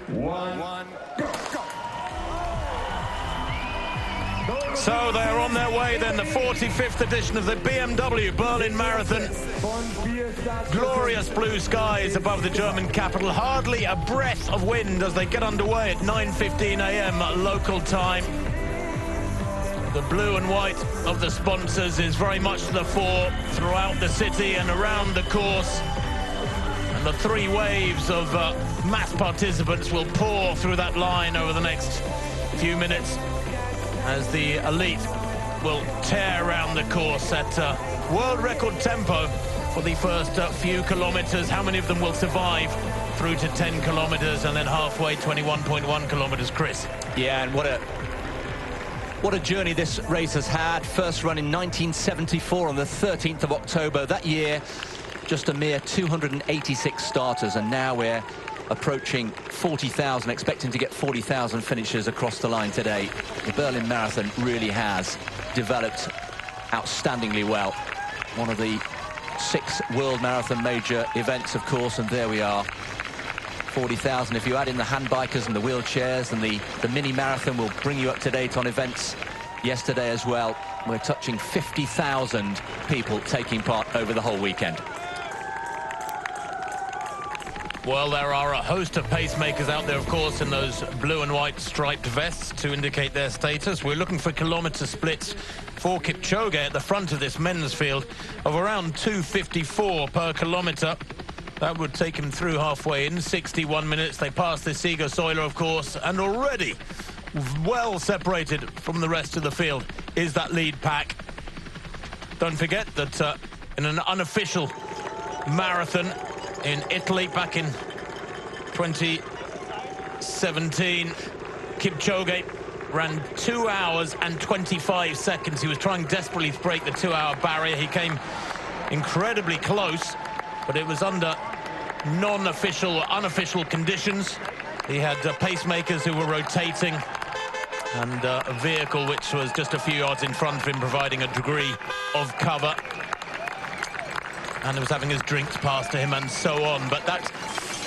one, go. So they're on their way then, the 45th edition of the BMW Berlin Marathon. Glorious blue skies above the German capital, hardly a breath of wind as they get underway at 9:15 a.m. local time. The blue and white of the sponsors is very much to the fore throughout the city and around the course. And the three waves of mass participants will pour through that line over the next few minutes as the elite will tear around the course at world record tempo for the first few kilometers. How many of them will survive through to 10 kilometers and then halfway 21.1 kilometers, Chris? Yeah, and what a journey this race has had. First run in 1974 on the 13th of October. That year, just a mere 286 starters, and now we're approaching 40,000, expecting to get 40,000 finishers across the line today. The Berlin Marathon really has developed outstandingly well. One of the 6 World Marathon major events, of course, and there we are. 40,000. If you add in the handbikers and the wheelchairs, and the mini marathon will bring you up to date on events yesterday as well. We're touching 50,000 people taking part over the whole weekend. Well, there are a host of pacemakers out there, of course, in those blue and white striped vests to indicate their status. We're looking for kilometre splits for Kipchoge at the front of this men's field of around 2:54 per kilometre. That would take him through halfway in 61 minutes. They pass the Siegersäule, of course, and already well separated from the rest of the field is that lead pack. Don't forget that in an unofficial marathon in Italy back in 2017, Kipchoge ran 2 hours and 25 seconds. He was trying desperately to break the 2-hour barrier. He came incredibly close, but it was under non-official, unofficial conditions. He had pacemakers who were rotating and a vehicle which was just a few yards in front of him, providing a degree of cover. And he was having his drinks passed to him and so on. But that,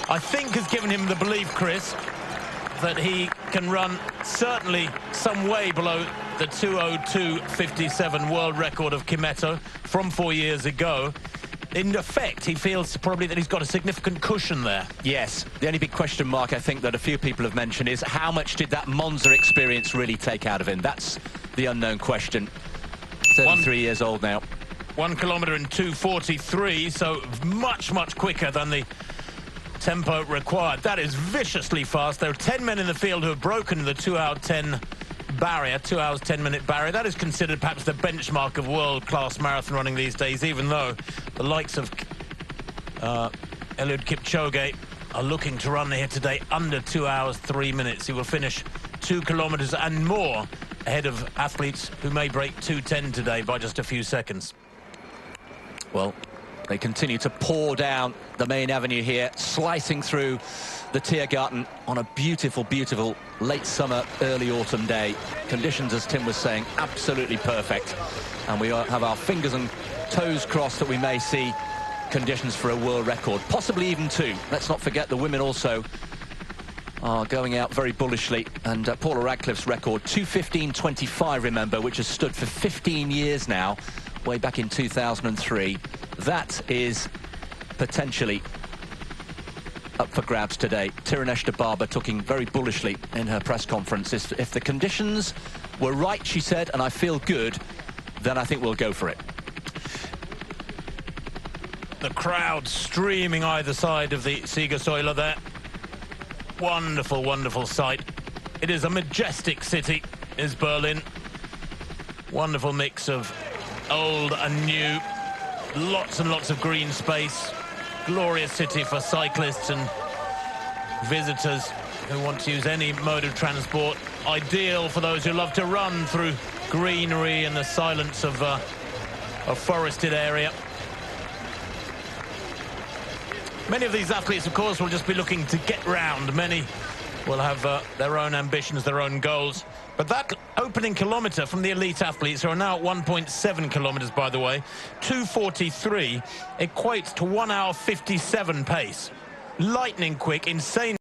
I think, has given him the belief, Chris, that he can run certainly some way below the 2:02.57 world record of Kimetto from 4 years ago. In effect, he feels probably that he's got a significant cushion there. Yes. The only big question mark I think that a few people have mentioned is how much did that Monza experience really take out of him? That's the unknown question. 33 years old now. 1 kilometre in 2:43, so much, much quicker than the tempo required. That is viciously fast. There are 10 men in the field who have broken the 2-hour 10 barrier, 2 hours 10-minute barrier. That is considered perhaps the benchmark of world-class marathon running these days, even though the likes of Eliud Kipchoge are looking to run here today under 2 hours 3 minutes. He will finish 2 kilometres and more ahead of athletes who may break 2:10 today by just a few seconds. Well, they continue to pour down the main avenue here, slicing through the Tiergarten on a beautiful, beautiful late summer, early autumn day. Conditions, as Tim was saying, absolutely perfect. And we have our fingers and toes crossed that we may see conditions for a world record, possibly even 2. Let's not forget the women also are going out very bullishly. And Paula Radcliffe's record, 2:15.25, remember, which has stood for 15 years now, way back in 2003. That is potentially up for grabs today. Tirunesh Dababa talking very bullishly in her press conference. If the conditions were right, she said, and I feel good, then I think we'll go for it. The crowd streaming either side of the Siegersäule there. Wonderful, wonderful sight. It is a majestic city, is Berlin. Wonderful mix of old and new. Lots and lots of green space. Glorious city for cyclists and visitors who want to use any mode of transport. Ideal for those who love to run through greenery and the silence of a forested area. Many of these athletes, of course, will just be looking to get round. Many will have their own ambitions, their own goals. But that opening kilometre from the elite athletes, who are now at 1.7 kilometres, by the way, 2:43, equates to 1 hour 57 pace. Lightning quick, insane.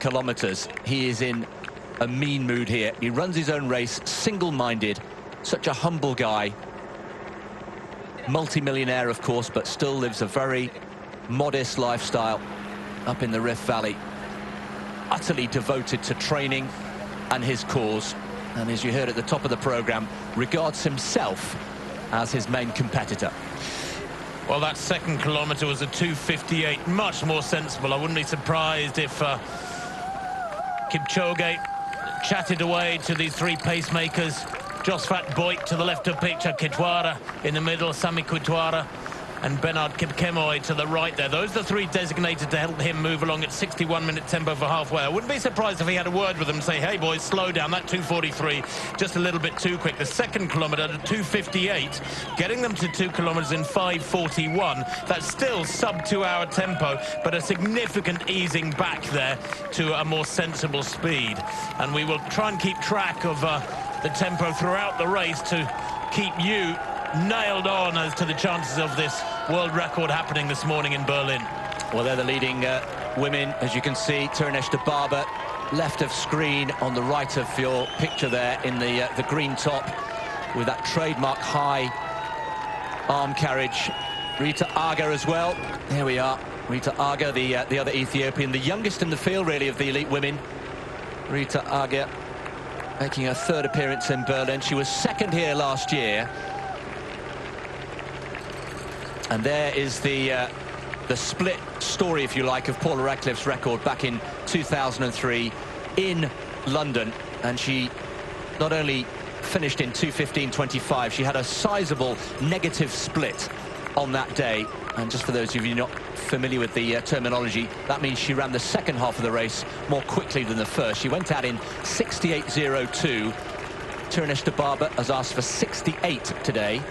kilometers. He is in a mean mood here. He runs his own race, single-minded, such a humble guy. Multi-millionaire, of course, but still lives a very modest lifestyle up in the Rift Valley. Utterly devoted to training and his cause. And as you heard at the top of the programme, regards himself as his main competitor. Well, that second kilometre was a 2:58, much more sensible. I wouldn't be surprised if Kipchoge chatted away to these three pacemakers. Josfat Boyk to the left of picture, Kitwara in the middle, Sami Kitwara and Bernard Kipkemoy to the right there. Those are the three designated to help him move along at 61-minute tempo for halfway. I wouldn't be surprised if he had a word with them and say, hey boys, slow down, that 2:43 just a little bit too quick. The second kilometre at 2:58, getting them to 2 kilometres in 5:41. That's still sub 2-hour tempo, but a significant easing back there to a more sensible speed. And we will try and keep track of the tempo throughout the race to keep you nailed on as to the chances of this world record happening this morning in Berlin. Well, they're the leading women, as you can see. Tirunesh de Barber, left of screen, on the right of your picture there in the green top, with that trademark high arm carriage. Rita Aga as well. There we are. Rita Aga, the other Ethiopian, the youngest in the field, really, of the elite women. Rita Aga making her third appearance in Berlin. She was second here last year. And there is the split story, if you like, of Paula Radcliffe's record back in 2003 in London. And she not only finished in 2:15.25, she had a sizable negative split on that day. And just for those of you not familiar with the terminology, that means she ran the second half of the race more quickly than the first. She went out in 68.02. Tirunesh de Barber has asked for 68 today.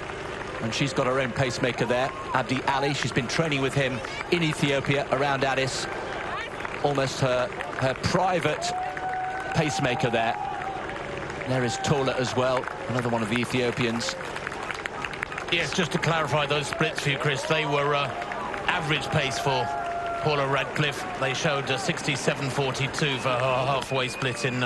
And she's got her own pacemaker there, Abdi Ali. She's been training with him in Ethiopia around Addis. Almost her private pacemaker there. There is Tola as well, another one of the Ethiopians. Yes, just to clarify those splits for you, Chris, they were average pace for Paula Radcliffe. They showed 67.42 for her halfway split in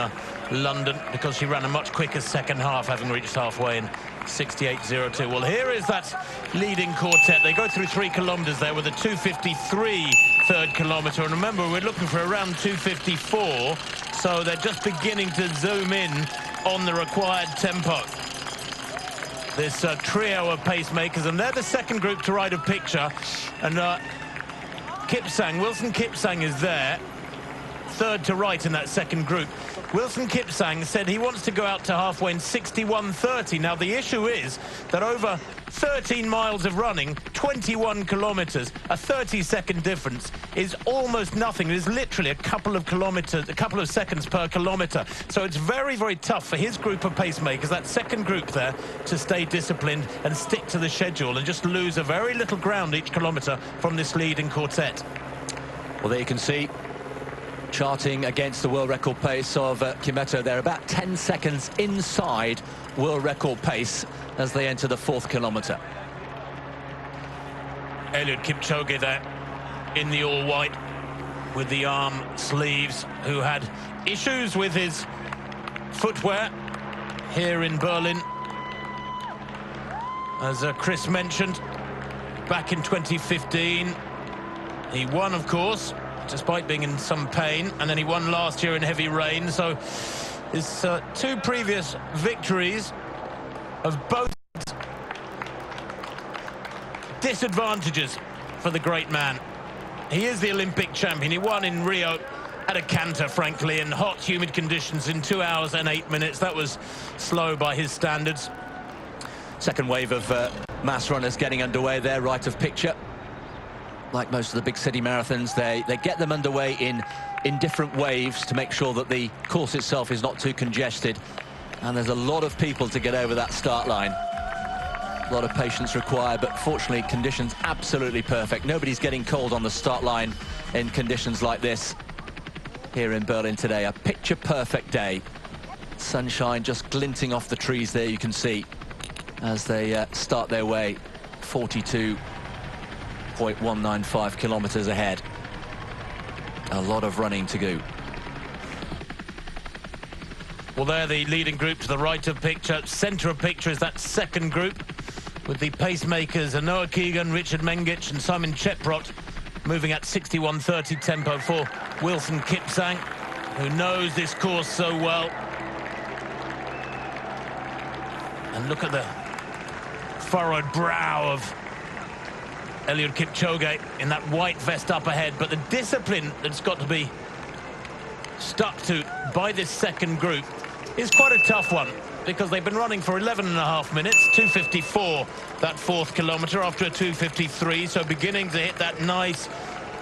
London, because she ran a much quicker second half, having reached halfway in 68.02. Well, here is that leading quartet. They go through 3 kilometres there with a 2:53 third kilometre. And remember, we're looking for around 2:54, so they're just beginning to zoom in on the required tempo. This trio of pacemakers, and they're the second group to right of picture. And Wilson Kipsang is there, third to right in that second group. Wilson Kipsang said he wants to go out to halfway in 61.30. Now, the issue is that over 13 miles of running, 21 kilometres, a 30-second difference is almost nothing. It is literally a couple of seconds per kilometre. So it's very, very tough for his group of pacemakers, that second group there, to stay disciplined and stick to the schedule and just lose a very little ground each kilometre from this leading quartet. Well, there you can see, charting against the world record pace of Kimeto. They're about 10 seconds inside world record pace as they enter the 4th kilometre. Eliud Kipchoge there in the all-white with the arm sleeves, who had issues with his footwear here in Berlin. As Chris mentioned, back in 2015, he won, of course, despite being in some pain, and then he won last year in heavy rain. So his 2 previous victories have both disadvantages for the great man. He is the Olympic champion. He won in Rio at a canter, frankly, in hot, humid conditions in 2 hours and 8 minutes. That was slow by his standards. Second wave of mass runners getting underway there, right of picture. Like most of the big city marathons, they get them underway in different waves to make sure that the course itself is not too congested. And there's a lot of people to get over that start line. A lot of patience required, but fortunately conditions absolutely perfect. Nobody's getting cold on the start line in conditions like this here in Berlin today. A picture perfect day. Sunshine just glinting off the trees there, you can see, as they start their way 42.195 kilometers ahead. A lot of running to go. Well, they're the leading group to the right of picture. Centre of picture is that second group, with the pacemakers Noah Keegan, Richard Mengic and Simon Cheprot moving at 61.30 tempo for Wilson Kipsang, who knows this course so well. And look at the furrowed brow of Eliud Kipchoge in that white vest up ahead. But the discipline that's got to be stuck to by this second group is quite a tough one, because they've been running for 11.5 minutes, 2:54 that fourth kilometre after a 2:53, so beginning to hit that nice,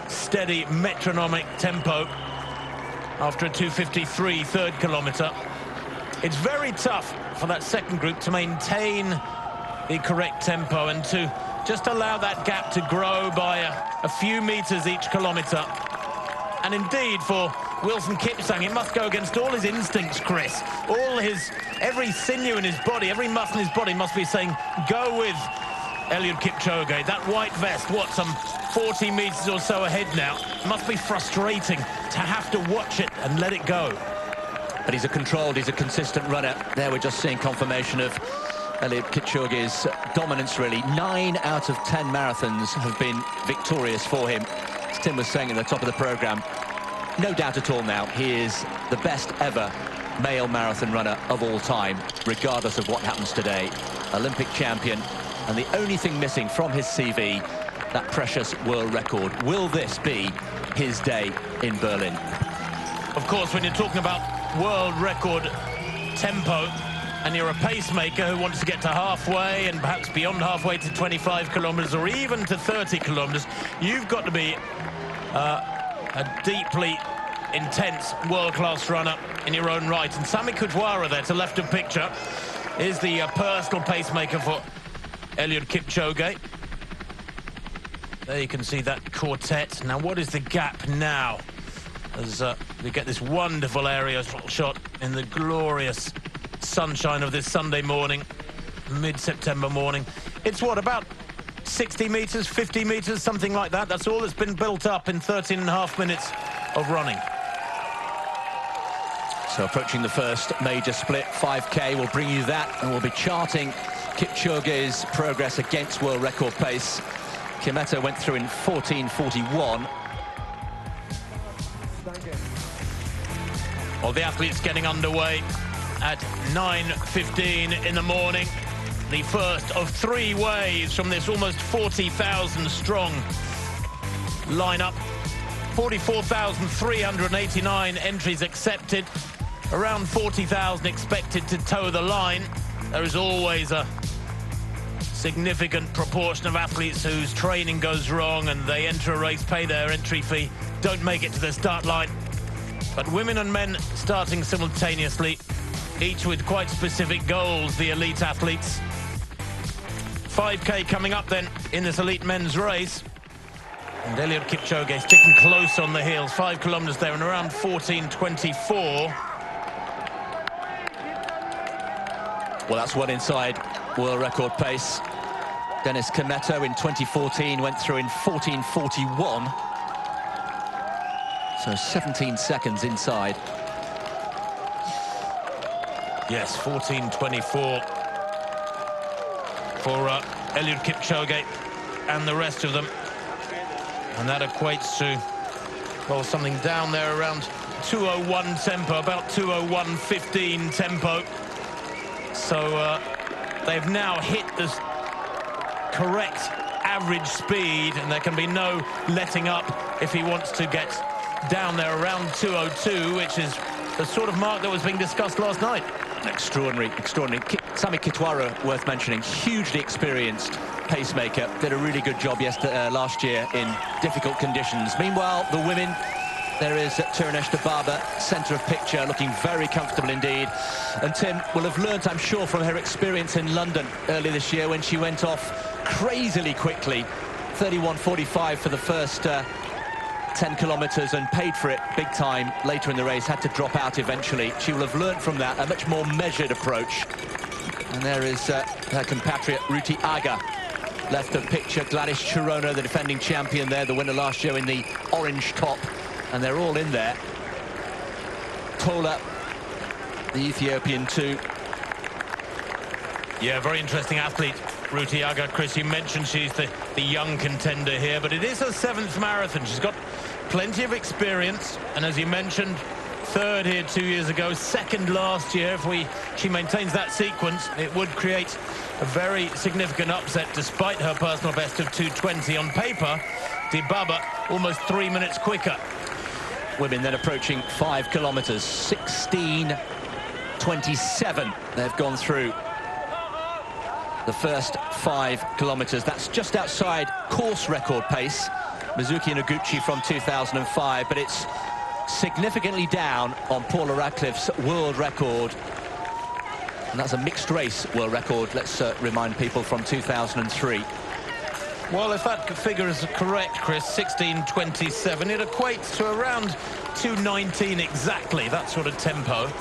steady, metronomic tempo after a 2:53 third kilometre. It's very tough for that second group to maintain the correct tempo and to just allow that gap to grow by a few metres each kilometre. And indeed, for Wilson Kipsang, it must go against all his instincts, Chris. Every sinew in his body, every muscle in his body must be saying, go with Eliud Kipchoge. That white vest, some 40 metres or so ahead now. It must be frustrating to have to watch it and let it go. But he's a consistent runner. There we're just seeing confirmation of Eliud Kipchoge's dominance, really. 9 out of 10 marathons have been victorious for him. As Tim was saying at the top of the programme, no doubt at all now, he is the best ever male marathon runner of all time, regardless of what happens today. Olympic champion, and the only thing missing from his CV, that precious world record. Will this be his day in Berlin? Of course, when you're talking about world record tempo, and you're a pacemaker who wants to get to halfway and perhaps beyond halfway to 25 kilometres or even to 30 kilometres, you've got to be a deeply intense world-class runner in your own right. And Sami Kutwara there to left of picture is the personal pacemaker for Eliud Kipchoge. There you can see that quartet. Now, what is the gap now? As we get this wonderful aerial shot in the glorious sunshine of this Sunday morning, mid-September morning. It's what, about 60 metres, 50 metres, something like that. That's all that's been built up in 13.5 minutes of running. So approaching the first major split, 5K, will bring you that, and we'll be charting Kipchoge's progress against world record pace. Kimetto went through in 14:41. Well, the athletes getting underway at 9:15 in the morning. The first of 3 waves from this almost 40,000 strong lineup. 44,389 entries accepted. Around 40,000 expected to toe the line. There is always a significant proportion of athletes whose training goes wrong and they enter a race, pay their entry fee, don't make it to the start line. But women and men starting simultaneously, each with quite specific goals, the elite athletes. 5K coming up then in this elite men's race. And Eliud Kipchoge sticking close on the heels, 5 kilometres there in around 14:24. Well, that's well inside world record pace. Dennis Kimetto in 2014 went through in 14:41. So 17 seconds inside. Yes, 14:24 for Eliud Kipchoge and the rest of them. And that equates to, well, something down there around 2:01 tempo, about 2:01:15 tempo. So they've now hit the correct average speed, and there can be no letting up if he wants to get down there around 2:02, which is the sort of mark that was being discussed last night. Extraordinary, extraordinary. Sami Kutwara, worth mentioning, hugely experienced pacemaker, did a really good job last year in difficult conditions. Meanwhile, the women, there is Tirunesh Dababa, centre of picture, looking very comfortable indeed. And Tim will have learnt, I'm sure, from her experience in London earlier this year when she went off crazily quickly. 31:45 for the first 10 kilometres and paid for it big time later in the race, had to drop out eventually. She will have learnt from that a much more measured approach. And there is her compatriot Ruti Aga, left of picture. Gladys Chirona, the defending champion there, the winner last year in the orange top. And they're all in there. Tola the Ethiopian too. Yeah, very interesting athlete, Ruti Aga. Chris, you mentioned she's the young contender here, but it is her 7th marathon. She's got plenty of experience, and as you mentioned, 3rd here 2 years ago, 2nd last year. If she maintains that sequence, it would create a very significant upset despite her personal best of 2:20. On paper, Dibaba almost 3 minutes quicker. Women then approaching 5 kilometers, 16:27 they've gone through the first 5 kilometers. That's just outside course record pace, Mizuki Noguchi from 2005, but it's significantly down on Paula Radcliffe's world record. And that's a mixed race world record, let's remind people, from 2003. Well, if that figure is correct, Chris, 16:27, it equates to around 2:19 exactly, that sort of tempo.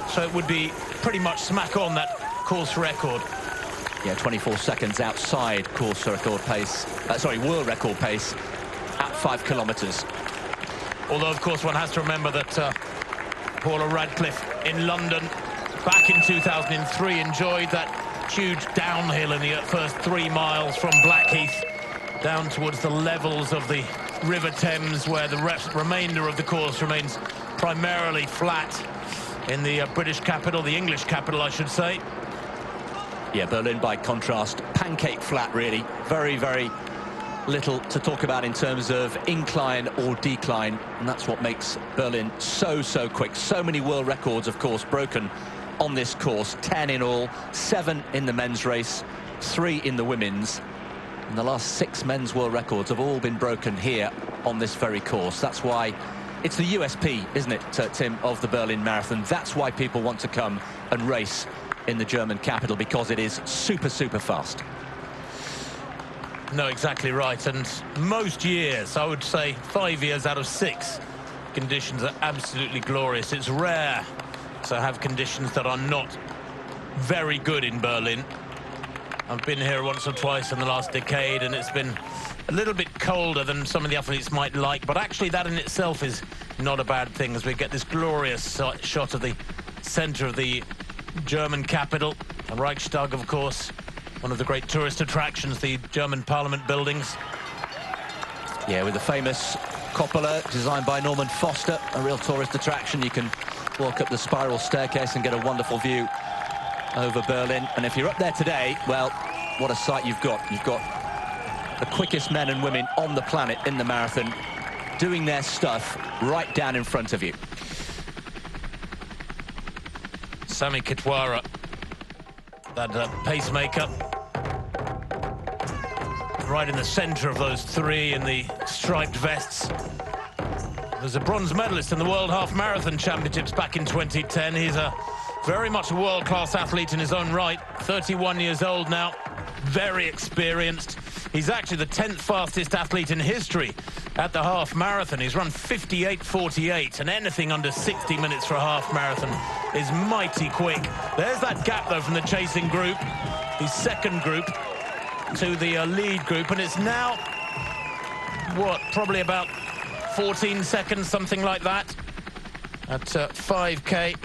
So it would be pretty much smack on that course record. Yeah, 24 seconds outside course record pace, world record pace at 5 kilometers. Although, of course, one has to remember that Paula Radcliffe in London back in 2003 enjoyed that huge downhill in the first 3 miles from Blackheath down towards the levels of the River Thames, where the remainder of the course remains primarily flat in the British capital, the English capital, I should say. Yeah, Berlin, by contrast, pancake flat, really. Very, very little to talk about in terms of incline or decline, and that's what makes Berlin so quick. So many world records, of course, broken on this course. 10 in all, 7 in the men's race, 3 in the women's, and the last 6 men's world records have all been broken here on this very course. That's why it's the USP, isn't it, Tim, of the Berlin Marathon. That's why people want to come and race in the German capital, because it is super fast. No, exactly right. And most years, I would say 5 years out of 6, conditions are absolutely glorious. It's rare to have conditions that are not very good in Berlin. I've been here once or twice in the last decade, and it's been a little bit colder than some of the athletes might like, but actually that in itself is not a bad thing, as we get this glorious shot of the center of the German capital, the Reichstag, of course, one of the great tourist attractions, the German Parliament buildings. Yeah, with the famous cupola designed by Norman Foster, a real tourist attraction. You can walk up the spiral staircase and get a wonderful view over Berlin. And if you're up there today, well, what a sight you've got. You've got the quickest men and women on the planet in the marathon doing their stuff right down in front of you. Sami Kitwara, that pacemaker, right in the center of those 3 in the striped vests. Was a bronze medalist in the World Half Marathon Championships back in 2010. He's very much a world-class athlete in his own right. 31 years old now, very experienced. He's actually the 10th fastest athlete in history at the half marathon. He's run 58:48, and anything under 60 minutes for a half marathon is mighty quick. There's that gap, though, from the chasing group, the second group, to the lead group, and it's now, what, probably about 14 seconds, something like that, at 5K.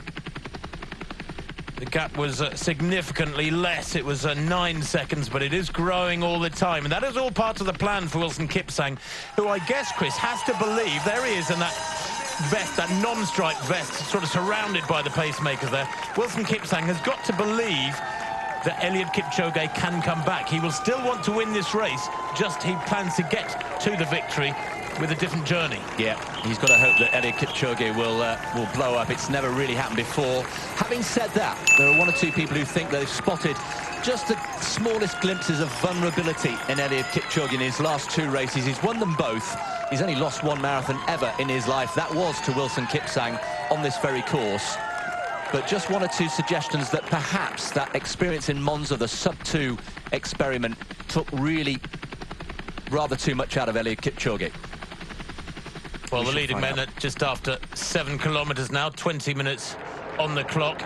The gap was significantly less. It was 9 seconds, but it is growing all the time. And that is all part of the plan for Wilson Kipsang, who I guess, Chris, has to believe, there he is in that vest, that non-striped vest, sort of surrounded by the pacemakers there. Wilson Kipsang has got to believe that Eliud Kipchoge can come back. He will still want to win this race, just he plans to get to the victory with a different journey. Yeah, he's got to hope that Eliud Kipchoge will blow up. It's never really happened before. Having said that, there are 1 or 2 people who think they've spotted just the smallest glimpses of vulnerability in Eliud Kipchoge in his last 2 races. He's won them both. He's only lost 1 marathon ever in his life. That was to Wilson Kipsang on this very course. But just 1 or 2 suggestions that perhaps that experience in Monza, the sub-2 experiment, took really rather too much out of Eliud Kipchoge. Well, the leading men at just after 7 kilometers now, 20 minutes on the clock.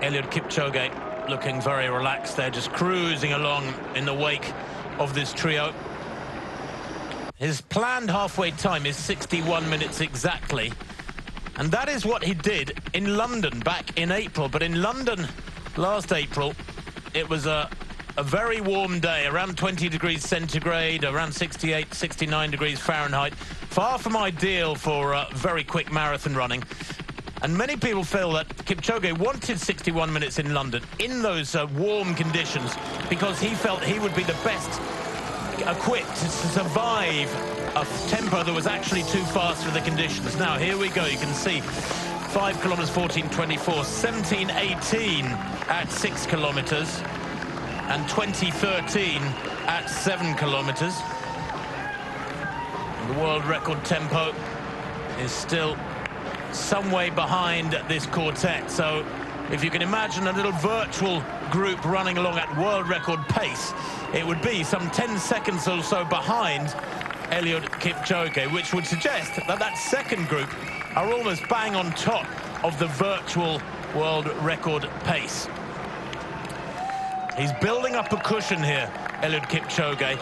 Eliud Kipchoge looking very relaxed there, just cruising along in the wake of this trio. His planned halfway time is 61 minutes exactly. And that is what he did in London back in April. But in London last April, it was a very warm day, around 20 degrees centigrade, around 68, 69 degrees Fahrenheit. Far from ideal for very quick marathon running. And many people feel that Kipchoge wanted 61 minutes in London in those warm conditions because he felt he would be the best equipped to survive a tempo that was actually too fast for the conditions. Now, here we go. You can see 5 kilometers, 14:24, 17:18 at 6 kilometers, and 20:13 at 7 kilometers. The world record tempo is still some way behind this quartet. So if you can imagine a little virtual group running along at world record pace, it would be some 10 seconds or so behind Eliud Kipchoge, which would suggest that that second group are almost bang on top of the virtual world record pace. He's building up a cushion here, Eliud Kipchoge,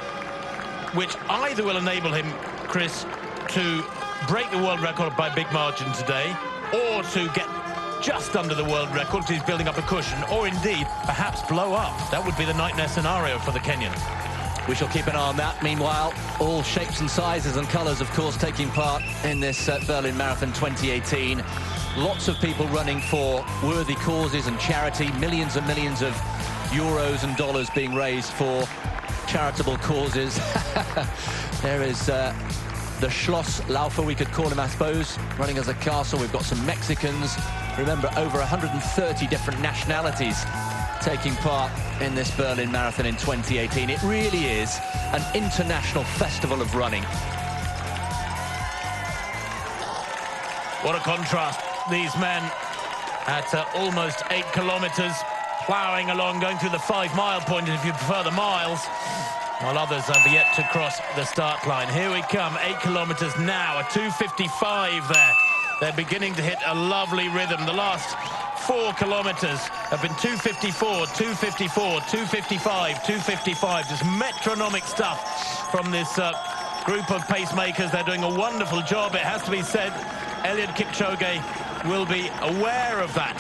which either will enable him, Chris, to break the world record by a big margin today, or to get just under the world record, he's building up a cushion, or indeed perhaps blow up. That would be the nightmare scenario for the Kenyan. We shall keep an eye on that. Meanwhile, all shapes and sizes and colours, of course, taking part in this Berlin Marathon 2018. Lots of people running for worthy causes and charity. Millions and millions of euros and dollars being raised for charitable causes. There is the Schloss Laufer, we could call him, I suppose, running as a castle. We've got some Mexicans. Remember, over 130 different nationalities taking part in this Berlin Marathon in 2018. It really is an international festival of running. What a contrast. These men at almost 8 kilometers, ploughing along, going through the 5-mile point, if you prefer the miles, while others have yet to cross the start line. Here we come, 8 kilometers now, a 2:55 there. They're beginning to hit a lovely rhythm. The last 4 kilometers have been 2:54, 2:54, 2:55, 2:55. Just metronomic stuff from this group of pacemakers. They're doing a wonderful job, it has to be said. Eliud Kipchoge will be aware of that.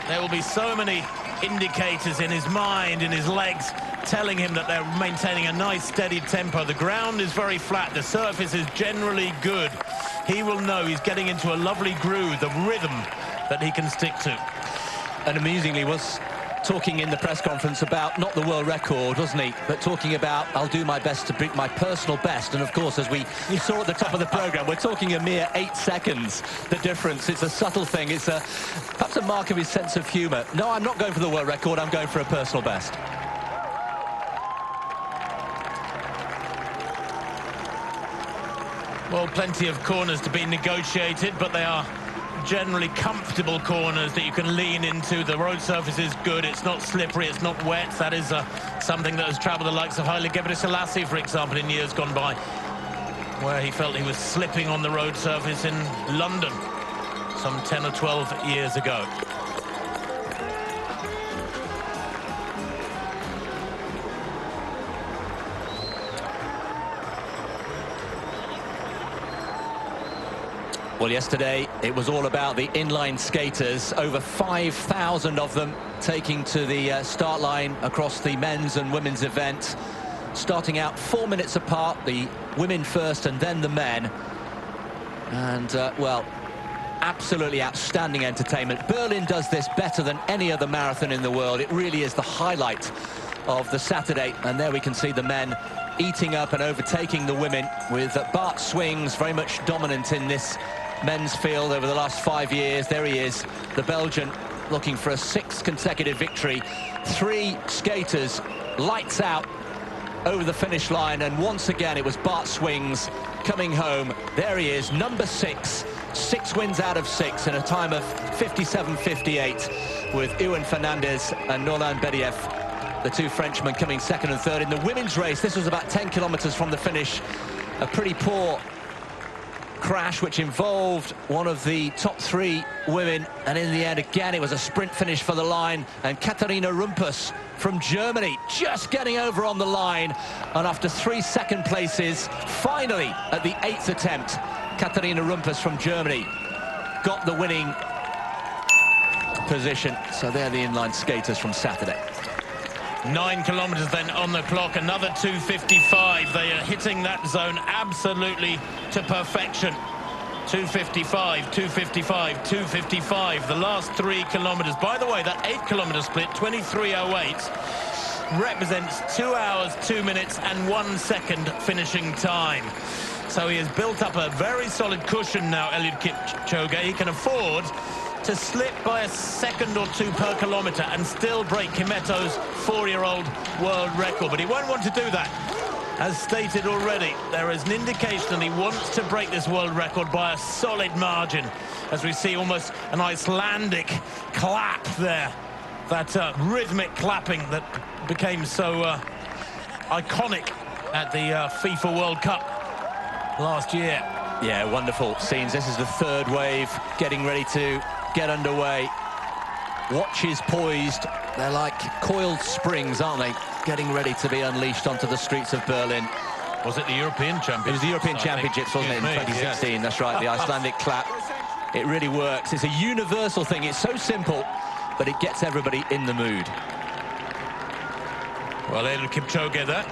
There will be so many indicators in his mind, in his legs, telling him that they're maintaining a nice steady tempo. The ground is very flat, the surface is generally good. He will know he's getting into a lovely groove, the rhythm that he can stick to. And amusingly was talking in the press conference about not the world record, wasn't he, but talking about, I'll do my best to beat my personal best. And of course, as we saw at the top of the program, we're talking a mere 8 seconds, the difference. It's a subtle thing. It's perhaps a mark of his sense of humor. No, I'm not going for the world record, I'm going for a personal best. Well, plenty of corners to be negotiated, but they are generally comfortable corners that you can lean into. The road surface is good, it's not slippery, it's not wet. That is something that has travelled the likes of Haile Gebrselassie, for example, in years gone by, where he felt he was slipping on the road surface in London some 10 or 12 years ago. Well, yesterday it was all about the inline skaters, over 5,000 of them taking to the start line across the men's and women's event, starting out 4 minutes apart, the women first and then the men. And, well, absolutely outstanding entertainment. Berlin does this better than any other marathon in the world. It really is the highlight of the Saturday. And there we can see the men eating up and overtaking the women, with Bart Swings very much dominant in this men's field over the last 5 years. There he is, the Belgian, looking for a 6th consecutive victory. 3 skaters, lights out over the finish line, and once again it was Bart Swings coming home. There he is, number 6, 6 wins out of 6 in a time of 57.58, with Ewan Fernandez and Nolan Bediev, the 2 Frenchmen, coming 2nd and 3rd. In the women's race, this was about 10 kilometers from the finish, a pretty poor crash which involved one of the top 3 women, and in the end again it was a sprint finish for the line, and Katharina Rumpus from Germany just getting over on the line, and after 3 second places, finally at the 8th attempt, Katharina Rumpus from Germany got the winning position. So they're the inline skaters from Saturday. 9 kilometers then on the clock, another 2:55. They are hitting that zone absolutely to perfection. 2:55, 2:55, 2:55. The last 3 kilometers. By the way, that 8-kilometer split, 23:08, represents 2 hours, 2 minutes and 1 second finishing time. So he has built up a very solid cushion now, Eliud Kipchoge. He can afford to slip by a second or two per kilometre and still break Kimeto's 4-year-old world record. But he won't want to do that. As stated already, there is an indication that he wants to break this world record by a solid margin, as we see almost an Icelandic clap there. That rhythmic clapping that became so iconic at the FIFA World Cup last year. Yeah, wonderful scenes. This is the third wave getting ready to get underway. Watches poised. They're like coiled springs, aren't they? Getting ready to be unleashed onto the streets of Berlin. Was it the European Championships? It was the European Championships, wasn't it, in 2016? Yes. That's right, the Icelandic clap. It really works. It's a universal thing. It's so simple, but it gets everybody in the mood. Well, Eliud Kipchoge there,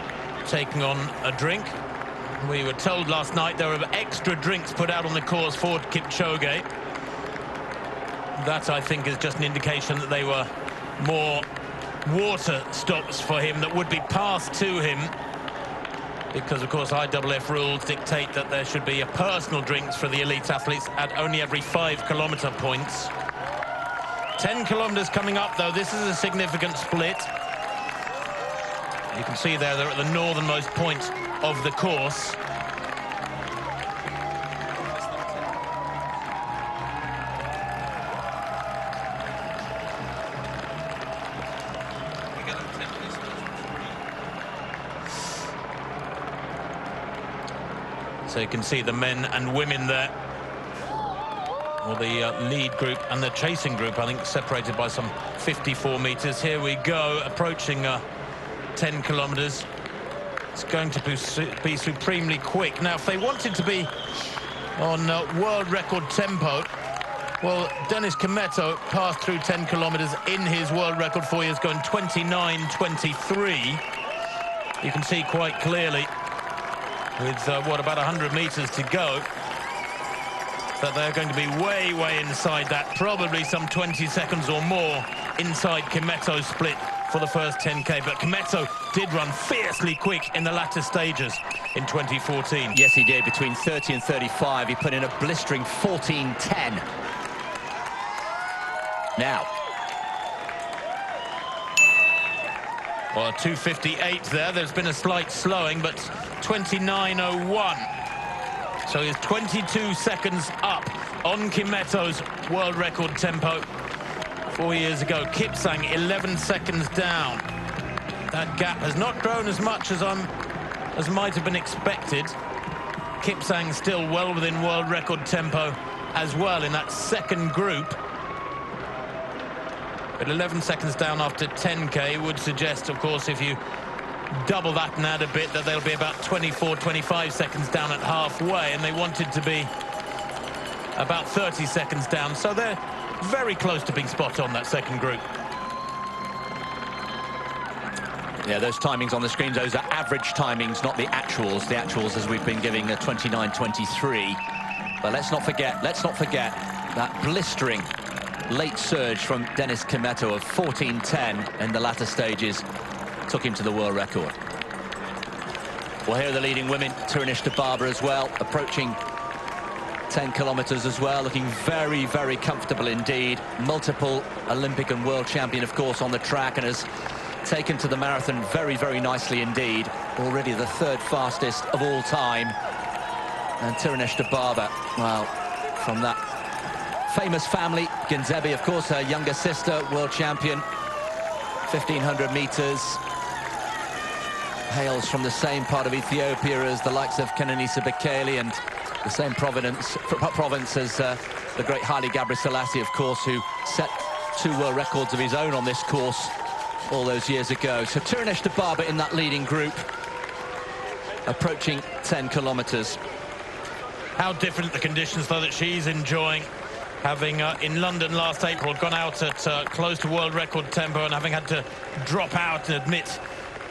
taking on a drink. We were told last night there were extra drinks put out on the course for Kipchoge. That, I think, is just an indication that they were more water stops for him that would be passed to him. Because, of course, IAAF rules dictate that there should be a personal drinks for the elite athletes at only every 5-kilometer points. 10 kilometers coming up, though. This is a significant split. You can see there they're at the northernmost point of the course. So you can see the men and women there, or the lead group and the chasing group, I think, separated by some 54 meters. Here we go, approaching 10 kilometers. It's going to be supremely quick. Now, if they wanted to be on world record tempo, well, Dennis Kimeto passed through 10 kilometers in his world record 4 years, going 29:23. You can see quite clearly, with what, about 100 meters to go, that they're going to be way, way inside that, probably some 20 seconds or more inside Kimeto's split for the first 10K. But Kimeto did run fiercely quick in the latter stages in 2014. Yes, he did. Between 30 and 35, he put in a blistering 14:10. Now, well, 2:58 there. There's been a slight slowing, but 29:01. So he's 22 seconds up on Kimeto's world record tempo 4 years ago. Kipsang 11 seconds down. That gap has not grown as much as might have been expected. Kipsang still well within world record tempo as well in that second group. But 11 seconds down after 10K would suggest, of course, if you double that and add a bit, that they'll be about 24, 25 seconds down at halfway, and they wanted to be about 30 seconds down. So they're very close to being spot on, that second group. yeah, those timings on the screens, those are average timings, not the actuals. The actuals, as we've been giving, 29:23. But let's not forget that blistering late surge from Dennis Kimeto of 14:10 in the latter stages took him to the world record. Well, here are the leading women. Tirunesh Dibaba as well, approaching 10 kilometers as well, looking very, very comfortable indeed. Multiple Olympic and world champion, of course, on the track, and has taken to the marathon very, very nicely indeed. Already the third fastest of all time. And Tirunesh Dibaba, well, from that famous family, Genzebi, of course, her younger sister, world champion, 1,500 meters. Hails from the same part of Ethiopia as the likes of Kenenisa Bekele, and the same province as the great Haile Gebrselassie, of course, who set 2 world records of his own on this course all those years ago. So Tirunesh Dibaba in that leading group, approaching 10 kilometers. How different the conditions, though, that she's enjoying. having in London last April gone out at close to world record tempo and having had to drop out and admit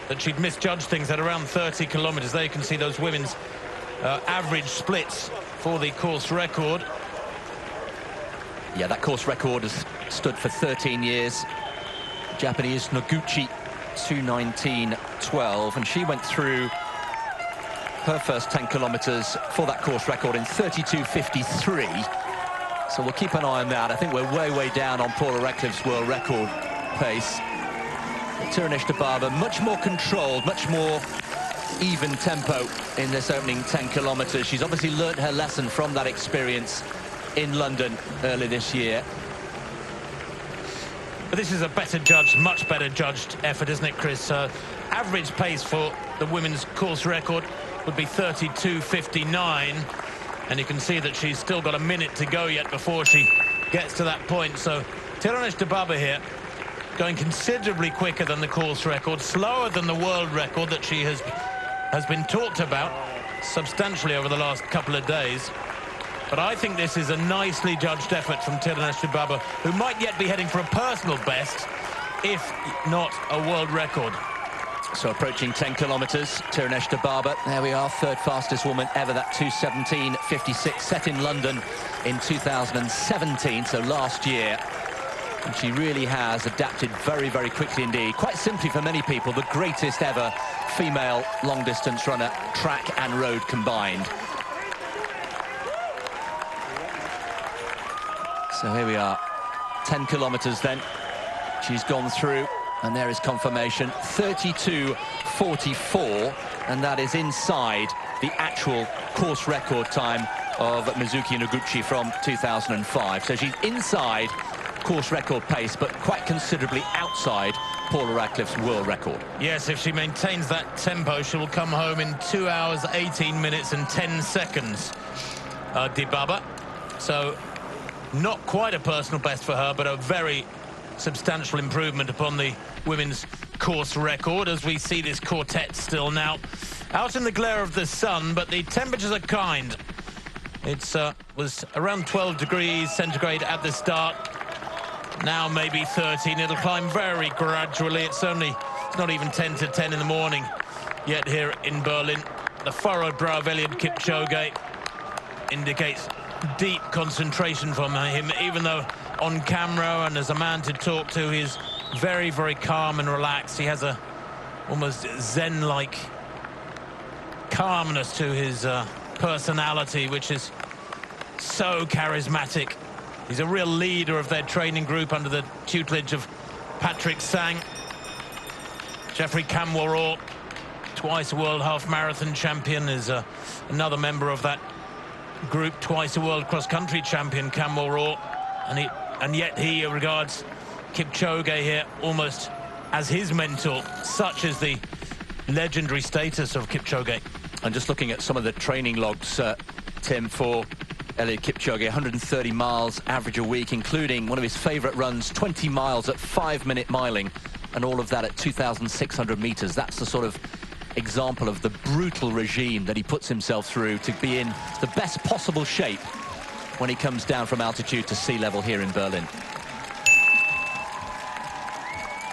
that she'd misjudged things at around 30 kilometres. There you can see those women's average splits for the course record. Yeah, that course record has stood for 13 years. Japanese Noguchi, 2:19.12, and she went through her first 10 kilometres for that course record in 32:53. So we'll keep an eye on that. I think we're way down on Paula Radcliffe's world record pace. Tirunesh Dibaba, much more controlled, much more even tempo in this opening 10 kilometres. She's obviously learnt her lesson from that experience in London early this year. But this is a better judged, much better judged effort, isn't it, Chris? Average pace for the women's course record would be 32:59. And you can see that she's still got a minute to go yet before she gets to that point. So Tirunesh Dibaba here going considerably quicker than the course record, slower than the world record that she has been talked about substantially over the last couple of days. But I think this is a nicely judged effort from Tirunesh Dibaba, who might yet be heading for a personal best, if not a world record. So approaching 10 kilometres, Tirunesh Dibaba, there we are, third fastest woman ever, that 2:17.56 set in London in 2017, so last year. And she really has adapted very quickly indeed. Quite simply for many people, the greatest ever female long-distance runner, track and road combined. So here we are, 10 kilometres then. She's gone through, and there is confirmation, 32:44, and that is inside the actual course record time of Mizuki Noguchi from 2005. So she's inside course record pace, but quite considerably outside Paula Radcliffe's world record. Yes, if she maintains that tempo, she will come home in 2 hours, 18 minutes and 10 seconds, Dibaba. So not quite a personal best for her, but a very substantial improvement upon the women's course record, as we see this quartet still now out in the glare of the sun, but the temperatures are kind. It was around 12 degrees centigrade at the start. Now maybe 13. It'll climb very gradually. It's not even 10 to 10 in the morning yet here in Berlin. The furrowed brow of Eliud Kipchoge indicates deep concentration from him, even though on camera and as a man to talk to, he's very calm and relaxed. He has a almost zen-like calmness to his personality, which is so charismatic. He's a real leader of their training group under the tutelage of Patrick Sang. Jeffrey Kamworor, twice a world half marathon champion, is another member of that group, twice a world cross-country champion, Kamworor, and yet he regards Kipchoge here almost as his mentor. Such is the legendary status of Kipchoge. And just looking at some of the training logs, Tim, for Eliud Kipchoge, 130 miles average a week, including one of his favourite runs, 20 miles at 5-minute miling, and all of that at 2,600 metres. That's the sort of example of the brutal regime that he puts himself through to be in the best possible shape when he comes down from altitude to sea level here in Berlin.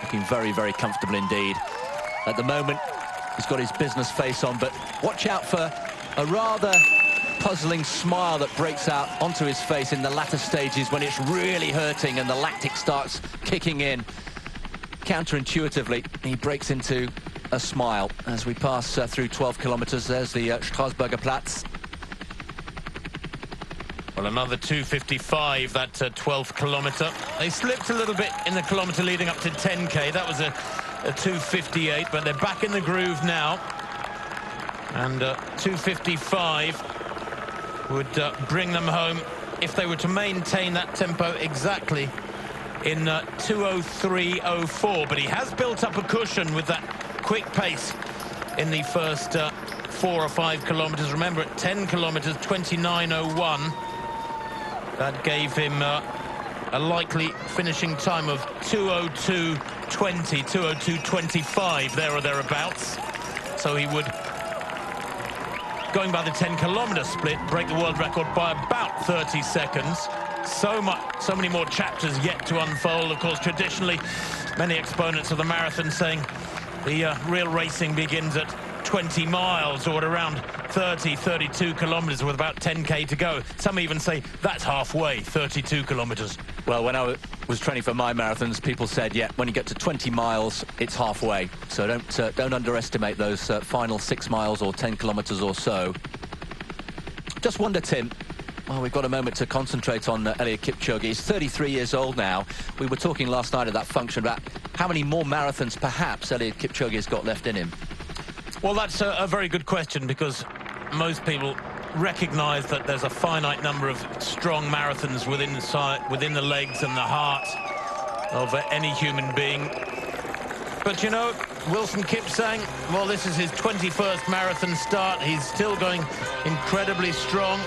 Looking very comfortable indeed. At the moment, he's got his business face on, but watch out for a rather puzzling smile that breaks out onto his face in the latter stages when it's really hurting and the lactic starts kicking in. Counterintuitively, he breaks into a smile as we pass through 12 kilometres. There's the Straßburger Platz. Well, another 2:55, that 12th kilometre. They slipped a little bit in the kilometre leading up to 10K. That was a 2:58, but they're back in the groove now. And 2:55 would bring them home if they were to maintain that tempo exactly in 2:03.04. But he has built up a cushion with that quick pace in the first 4 or 5 kilometres. Remember, at 10 kilometres, 29:01. That gave him a likely finishing time of 2:02.20, 2:02.25, there or thereabouts. So he would, going by the 10-kilometre split, break the world record by about 30 seconds. So many more chapters yet to unfold. Of course, traditionally, many exponents of the marathon saying the real racing begins at 20 miles or at around 32 kilometres with about 10k to go. Some even say that's halfway, 32 kilometres. Well, when I was training for my marathons, people said, yeah, when you get to 20 miles, it's halfway. So don't underestimate those final 6 miles or 10 kilometres or so. Just wonder, Tim, well, we've got a moment to concentrate on Eliud Kipchoge. He's 33 years old now. We were talking last night at that function about how many more marathons perhaps Eliud Kipchoge has got left in him. Well, that's a very good question, because most people recognise that there's a finite number of strong marathons within the legs and the heart of any human being. But, you know, Wilson Kipsang, well, this is his 21st marathon start. He's still going incredibly strong.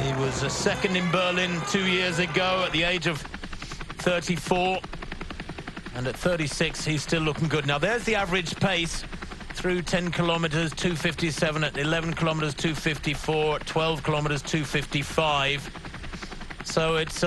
He was a second in Berlin 2 years ago at the age of 34. And at 36, he's still looking good. Now, there's the average pace through 10 kilometres, 2:57, at 11 kilometres, 2:54, 12 kilometres, 2:55. So it's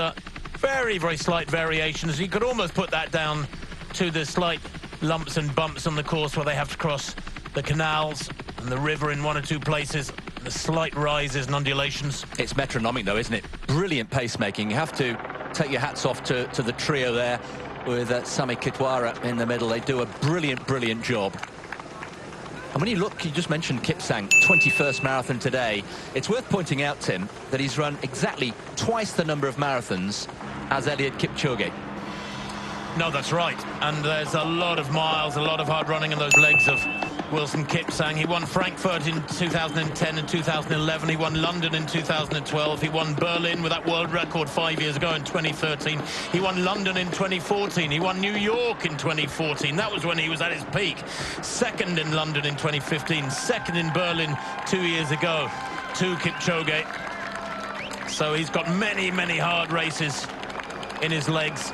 very, very slight variations. You could almost put that down to the slight lumps and bumps on the course where they have to cross the canals and the river in one or two places, the slight rises and undulations. It's metronomic, though, isn't it? Brilliant pacemaking. You have to take your hats off to the trio there with Sami Kitwara in the middle. They do a brilliant, brilliant job. And when you look, you just mentioned Kipsang, 21st marathon today. It's worth pointing out, Tim, that he's run exactly twice the number of marathons as Eliud Kipchoge. No, that's right. And there's a lot of miles, a lot of hard running in those legs of Wilson Kipsang. He won Frankfurt in 2010 and 2011. He won London in 2012. He won Berlin with that world record 5 years ago in 2013. He won London in 2014. He won New York in 2014. That was when he was at his peak. Second in London in 2015. Second in Berlin 2 years ago to Kipchoge. So he's got many, many hard races in his legs.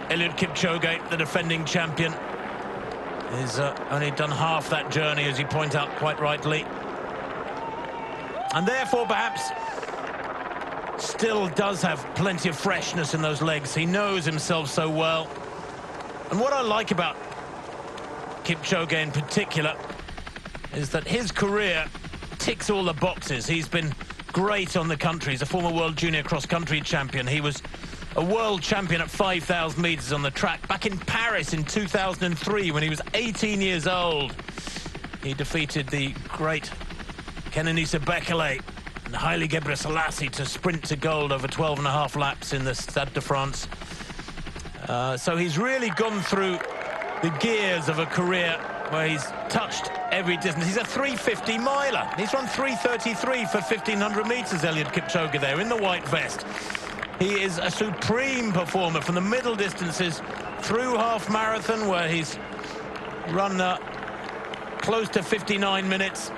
Eliud Kipchoge, the defending champion, has only done half that journey, as you point out quite rightly. And therefore, perhaps, still does have plenty of freshness in those legs. He knows himself so well. And what I like about Kipchoge in particular is that his career ticks all the boxes. He's been great on the country. He's a former world junior cross-country champion. He was a world champion at 5,000 metres on the track back in Paris in 2003 when he was 18 years old. He defeated the great Kenenisa Bekele and Haile Gebrselassie to sprint to gold over 12.5 laps in the Stade de France. So he's really gone through the gears of a career where he's touched every distance. He's a 350 miler. He's run 3:33 for 1,500 metres, Eliud Kipchoge there in the white vest. He is a supreme performer from the middle distances through half marathon, where he's run close to 59 minutes.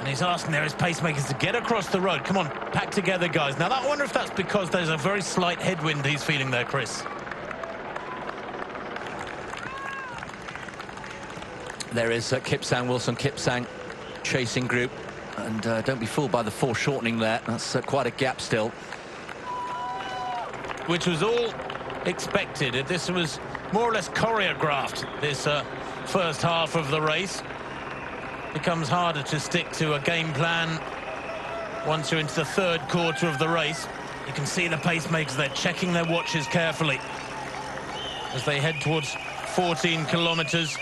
And he's asking there his pacemakers to get across the road. Come on, pack together, guys. Now, I wonder if that's because there's a very slight headwind he's feeling there, Chris. There is Kipsang, Wilson Kipsang, chasing group. And don't be fooled by the foreshortening there. That's quite a gap still. Which was all expected. This was more or less choreographed, this first half of the race. Becomes harder to stick to a game plan once you're into the third quarter of the race. You can see the pacemakers, they're checking their watches carefully as they head towards 14 kilometres.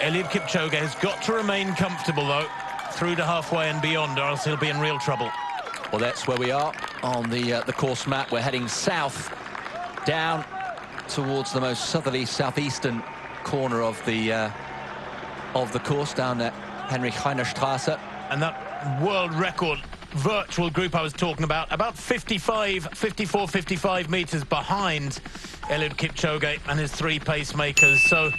Eliud Kipchoge has got to remain comfortable, though, through to halfway and beyond, or else he'll be in real trouble. Well, that's where we are on the course map. We're heading south, down towards the most southerly, southeastern corner of the course, down at Heinrich-Heine-Straße. And that world record virtual group I was talking about 54, 55 metres behind Eliud Kipchoge and his three pacemakers. So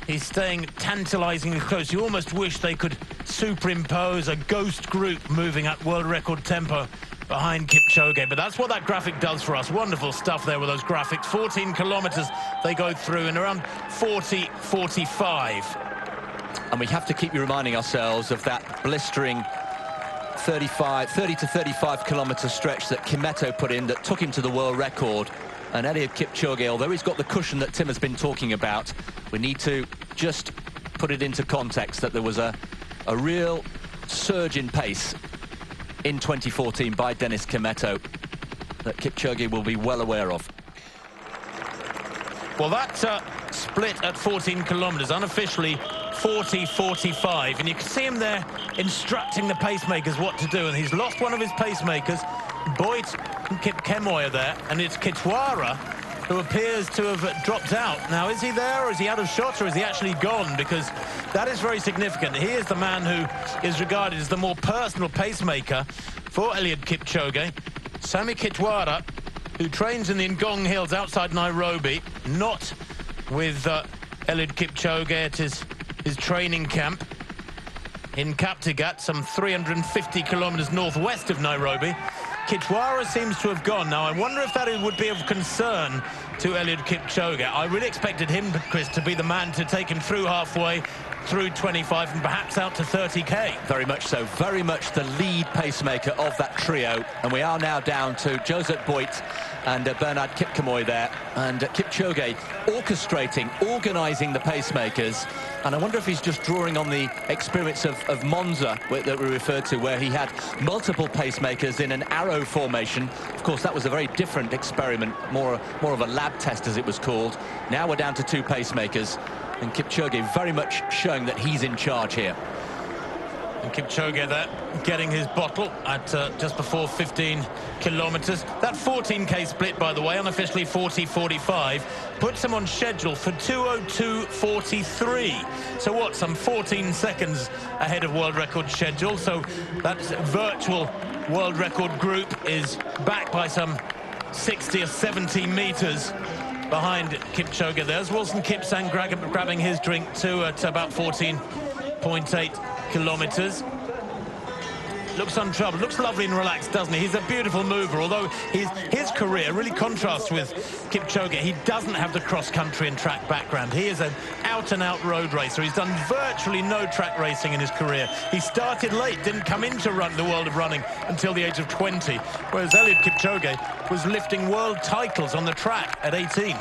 he's staying tantalisingly close. You almost wish they could superimpose a ghost group moving at world record tempo behind Kipchoge. But that's what that graphic does for us. Wonderful stuff there with those graphics. 14 kilometres they go through in around 40, 45. And we have to keep reminding ourselves of that blistering 30 to 35 kilometre stretch that Kimetto put in that took him to the world record. And Eliud Kipchoge, although he's got the cushion that Tim has been talking about, we need to just put it into context that there was a real surge in pace in 2014 by Dennis Kimetto that Kipchoge will be well aware of. Well, that split at 14 kilometres, unofficially 40-45, and you can see him there instructing the pacemakers what to do, and he's lost one of his pacemakers. Boyd and Kipchoge are there, and it's Kitwara who appears to have dropped out. Now, is he there, or is he out of shot, or is he actually gone? Because that is very significant. He is the man who is regarded as the more personal pacemaker for Eliud Kipchoge. Sami Kitwara, who trains in the Ngong Hills outside Nairobi, not with Eliud Kipchoge at his training camp in Kaptagat, some 350 kilometres northwest of Nairobi. Kitwara seems to have gone. Now, I wonder if that would be of concern to Eliud Kipchoge. I really expected him, Chris, to be the man to take him through halfway, through 25 and perhaps out to 30k. Very much so, very much the lead pacemaker of that trio. And we are now down to Joseph Boyd and Bernard Kipchoge there. And Kipchoge orchestrating, organising the pacemakers. And I wonder if he's just drawing on the experience of Monza that we referred to, where he had multiple pacemakers in an arrow formation. Of course, that was a very different experiment, more of a lab test, as it was called. Now we're down to 2 pacemakers. And Kipchoge very much showing that he's in charge here. And Kipchoge there, getting his bottle at just before 15 kilometres. That 14k split, by the way, unofficially 40-45, puts him on schedule for 2:02.43. So what, some 14 seconds ahead of world record schedule. So that virtual world record group is back by some 60 or 70 metres behind Kipchoge. There's Wilson Kipsang grabbing his drink too at about 14.8 kilometres. Looks untroubled, looks lovely and relaxed, doesn't he? He's a beautiful mover, although his career really contrasts with Kipchoge. He doesn't have the cross-country and track background. He is an out-and-out road racer. He's done virtually no track racing in his career. He started late, didn't come into the world of running until the age of 20, whereas Eliud Kipchoge was lifting world titles on the track at 18.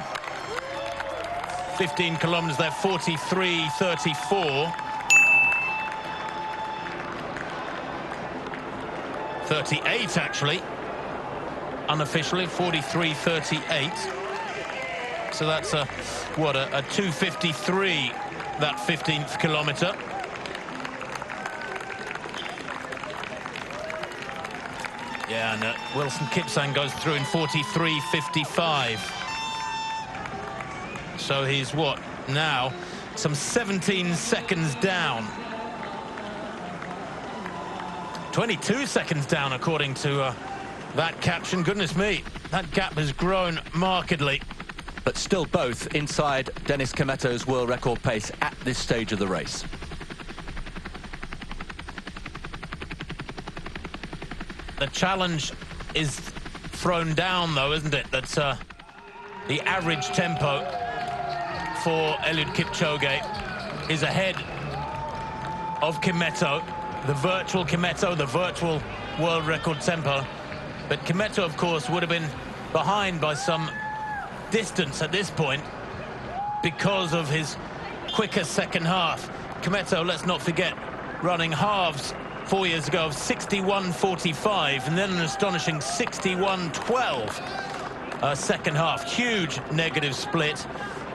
15 kilometres there, 43.34. 38 actually, unofficially 43.38. So that's a 2:53, that 15th kilometre. Yeah, and Wilson Kipsang goes through in 43.55. So he's what now? Some 17 seconds down. 22 seconds down, according to that caption. Goodness me, that gap has grown markedly. But still both inside Dennis Kimetto's world record pace at this stage of the race. The challenge is thrown down, though, isn't it? That's the average tempo for Eliud Kipchoge is ahead of Kimetto. The virtual Kimetto, the virtual world record tempo. But Kimetto, of course, would have been behind by some distance at this point because of his quicker second half. Kimetto, let's not forget, running halves 4 years ago of 61.45 and then an astonishing 61.12 second half. Huge negative split,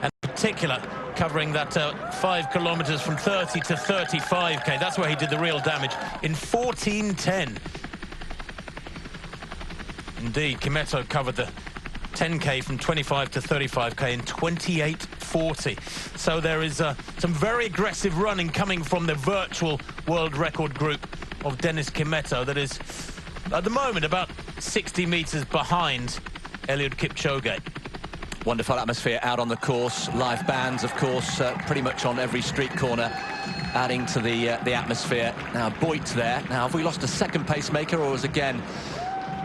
and in particular covering that 5 kilometres from 30 to 35k. That's where he did the real damage in 14.10. Indeed, Kimetto covered the 10k from 25 to 35k in 28.40. So there is some very aggressive running coming from the virtual world record group of Dennis Kimetto that is at the moment about 60 metres behind Eliud Kipchoge. Wonderful atmosphere out on the course. Live bands, of course, pretty much on every street corner, adding to the atmosphere. Now, Boyd's there. Now, have we lost a second pacemaker, or is again...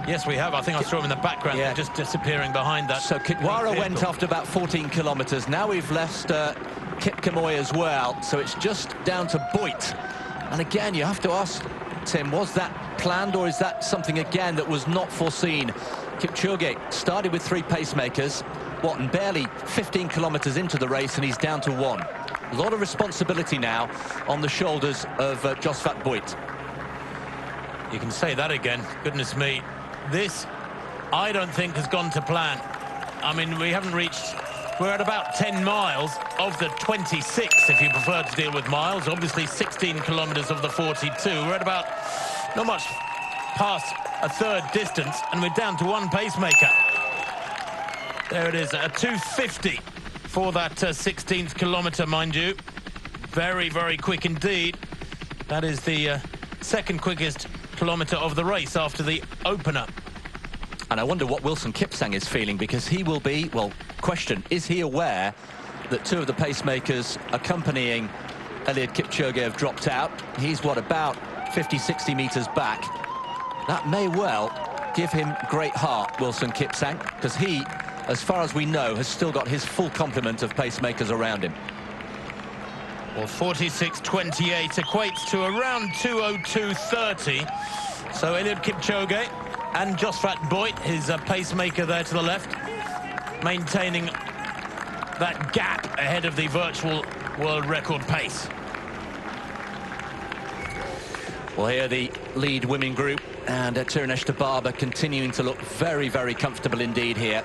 Yes, we have. I think I saw him in the background, yeah, just disappearing behind that. So Kitwara went after about 14 kilometres. Now we've left Kipchoge as well, so it's just down to Boit. And again, you have to ask, Tim, was that planned, or is that something again that was not foreseen? Kipchoge started with 3 pacemakers, and barely 15 kilometers into the race, and he's down to 1. A lot of responsibility now on the shoulders of Josvat Boit. You can say that again. Goodness me. This, I don't think, has gone to plan. I mean, we haven't reached... We're at about 10 miles of the 26, if you prefer to deal with miles. Obviously, 16 kilometers of the 42. We're at about not much past a third distance, and we're down to 1 pacemaker. There it is, a 2:50 for that 16th kilometer, mind you. Very, very quick indeed. That is the second quickest kilometer of the race after the opener. And I wonder what Wilson Kipsang is feeling, because he will be, well, question, is he aware that 2 of the pacemakers accompanying Eliud Kipchoge have dropped out? He's, what, about 50, 60 meters back. That may well give him great heart, Wilson Kipsang, because he, as far as we know, has still got his full complement of pacemakers around him. Well, 46.28 equates to around 2:02.30. So Eliud Kipchoge and Josvat Boit, his pacemaker there to the left, maintaining that gap ahead of the virtual world record pace. Well, here the lead women group, and Tirunesh Dibaba continuing to look very, very comfortable indeed here.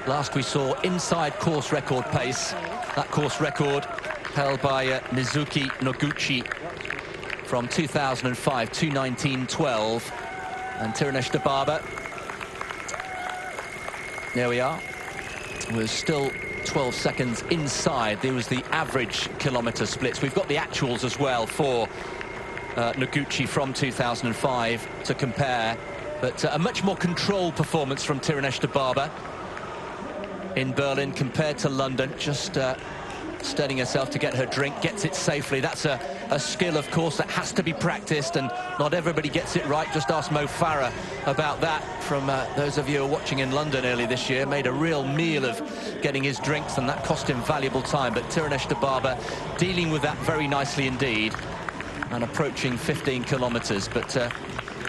Last we saw inside course record pace. That course record held by Mizuki Noguchi from 2005, 2:19.12. And Tirunesh Dibaba, there we are, was still 12 seconds inside. There was the average kilometer splits. We've got the actuals as well for Noguchi from 2005 to compare, but a much more controlled performance from Tirunesh Dibaba in Berlin compared to London. Just steadying herself to get her drink, gets it safely. That's a skill, of course, that has to be practiced, and not everybody gets it right. Just ask Mo Farah about that. From those of you who were watching in London earlier this year, made a real meal of getting his drinks, and that cost him valuable time. But Tirunesh Dibaba dealing with that very nicely indeed, and approaching 15 kilometers, but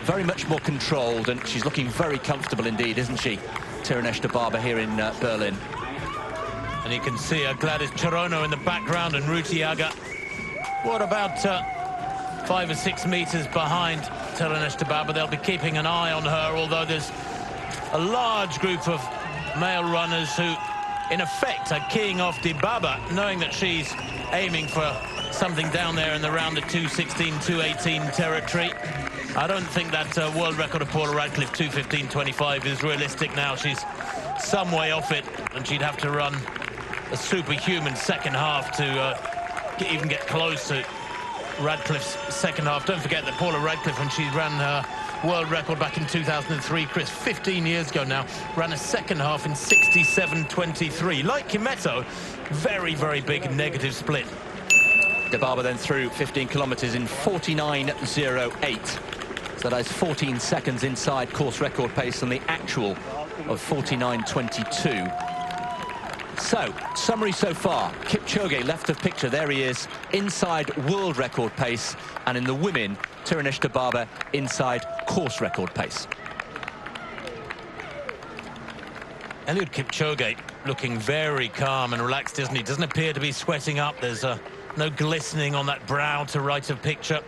very much more controlled, and she's looking very comfortable indeed, isn't she, Tirunesh Dibaba, here in Berlin. And you can see Gladys Chirono in the background, and Ruti Aga, what, about 5 or 6 meters behind Tirunesh Dibaba. They'll be keeping an eye on her, although there's a large group of male runners who, in effect, are keying off Dibaba, knowing that she's aiming for something down there in the round of 2:16, 2:18 territory. I don't think that world record of Paula Radcliffe, 2:15.25, is realistic now. She's some way off it, and she'd have to run a superhuman second half to even get close to Radcliffe's second half. Don't forget that Paula Radcliffe, when she ran her world record back in 2003, Chris, 15 years ago now, ran a second half in 67.23. Like Kimetto, very, very big negative split. Dibaba then through 15 kilometers in 49.08. So that is 14 seconds inside course record pace, and the actual of 49.22. So, summary so far. Kipchoge left of picture, there he is, inside world record pace, and in the women, Tirunesh Dibaba inside course record pace. Eliud Kipchoge looking very calm and relaxed, isn't he? Doesn't appear to be sweating up. There's no glistening on that brow to right of picture.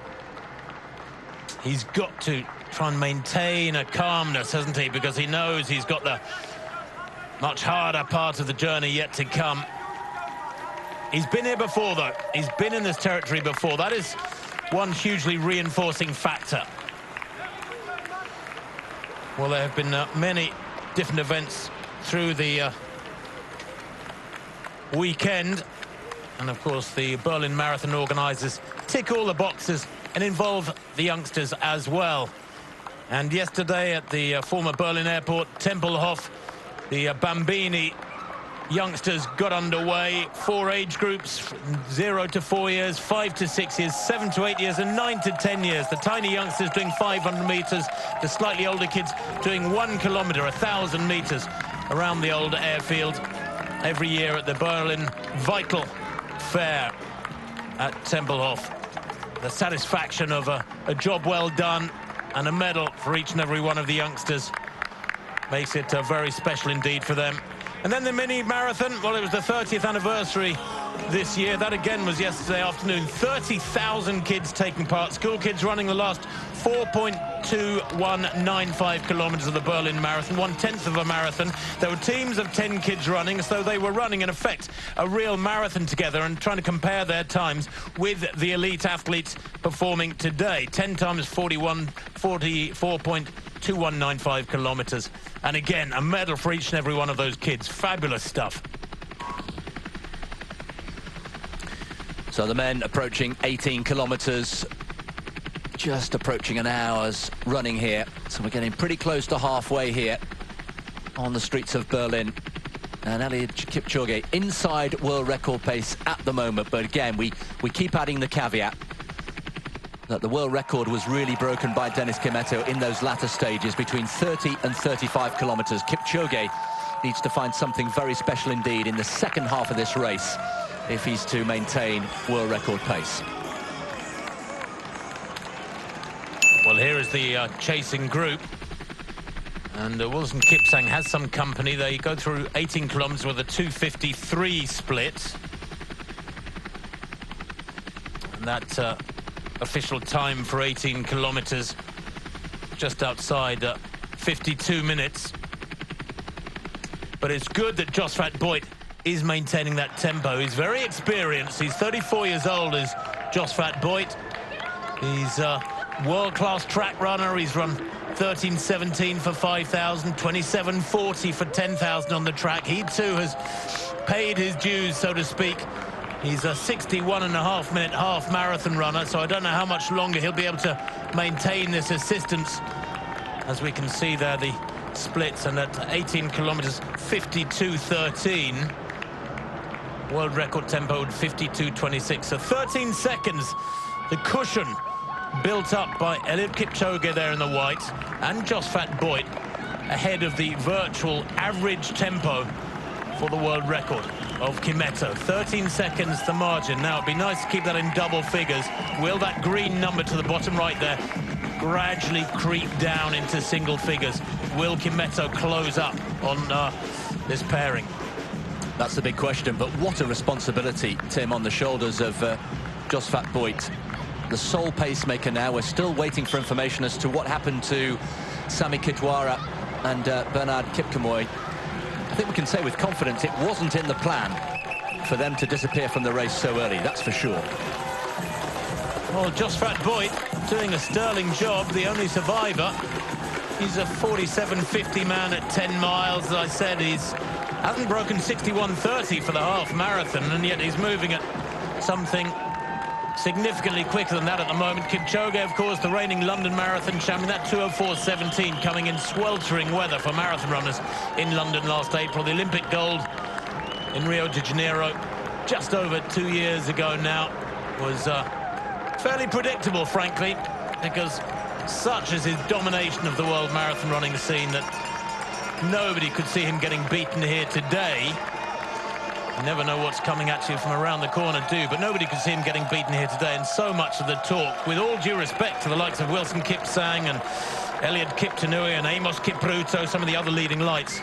He's got to try and maintain a calmness, hasn't he? Because he knows he's got the much harder part of the journey yet to come. He's been here before, though. He's been in this territory before. That is one hugely reinforcing factor. Well, there have been many different events through the weekend. And, of course, the Berlin Marathon organisers tick all the boxes and involve the youngsters as well. And yesterday at the former Berlin airport, Tempelhof, the Bambini youngsters got underway. 4 age groups, 0 to 4 years, 5 to 6 years, 7 to 8 years, and 9 to 10 years. The tiny youngsters doing 500 meters, the slightly older kids doing 1 kilometer, 1,000 meters around the old airfield every year at the Berlin Vital fair at Tempelhof. The satisfaction of a job well done and a medal for each and every one of the youngsters makes it very special indeed for them. And then the mini marathon, well, it was the 30th anniversary this year. That again was yesterday afternoon. 30,000 kids taking part. School kids running the last 4.2195 kilometers of the Berlin Marathon, 1/10 of a marathon. There were teams of 10 kids running, so they were running, in effect, a real marathon together and trying to compare their times with the elite athletes performing today. 10 times 4.2195 kilometers. And again, a medal for each and every one of those kids. Fabulous stuff. So the men approaching 18 kilometers, just approaching an hour's running here. So we're getting pretty close to halfway here on the streets of Berlin. And Eliud Kipchoge inside world record pace at the moment. But again, we keep adding the caveat that the world record was really broken by Dennis Kimetto in those latter stages between 30 and 35 kilometers. Kipchoge needs to find something very special indeed in the second half of this race if he's to maintain world record pace. Well, here is the chasing group. And Wilson Kipsang has some company. They go through 18 kilometers with a 2:53 split. And that official time for 18 kilometers, just outside 52 minutes. But it's good that Josvat Boit is maintaining that tempo. He's very experienced. He's 34 years old, is Josvat Boit. He's a world-class track runner. He's run 13:17 for 5,000, 27:40 for 10,000 on the track. He too has paid his dues, so to speak. He's a 61.5-minute half marathon runner, so I don't know how much longer he'll be able to maintain this assistance. As we can see there, the splits, and at 18 kilometers, 52:13. World record tempo at 52:26, so 13 seconds. The cushion built up by Eliud Kipchoge there in the white, and Josvat Boit ahead of the virtual average tempo for the world record of Kimetto. 13 seconds the margin. Now, it'd be nice to keep that in double figures. Will that green number to the bottom right there gradually creep down into single figures? Will Kimetto close up on this pairing? That's the big question, but what a responsibility, Tim, on the shoulders of Josvat Boit. The sole pacemaker now. We're still waiting for information as to what happened to Sami Khedira and Bernard Kipkemoy. I think we can say with confidence it wasn't in the plan for them to disappear from the race so early, that's for sure. Well, Josvat Boit doing a sterling job, the only survivor. He's a 47.50 man at 10 miles. As I said, he's hasn't broken 61:30 for the half marathon, and yet he's moving at something significantly quicker than that at the moment. Kipchoge, of course, the reigning London Marathon champion, that 2:04.17 coming in sweltering weather for marathon runners in London last April. The Olympic gold in Rio de Janeiro just over 2 years ago now was fairly predictable, frankly, because such is his domination of the world marathon running scene that nobody could see him getting beaten here today. You never know what's coming at you from around the corner, but nobody could see him getting beaten here today. And so much of the talk, with all due respect to the likes of Wilson Kipsang and Eliud Kiptanui and Amos Kipruto, some of the other leading lights,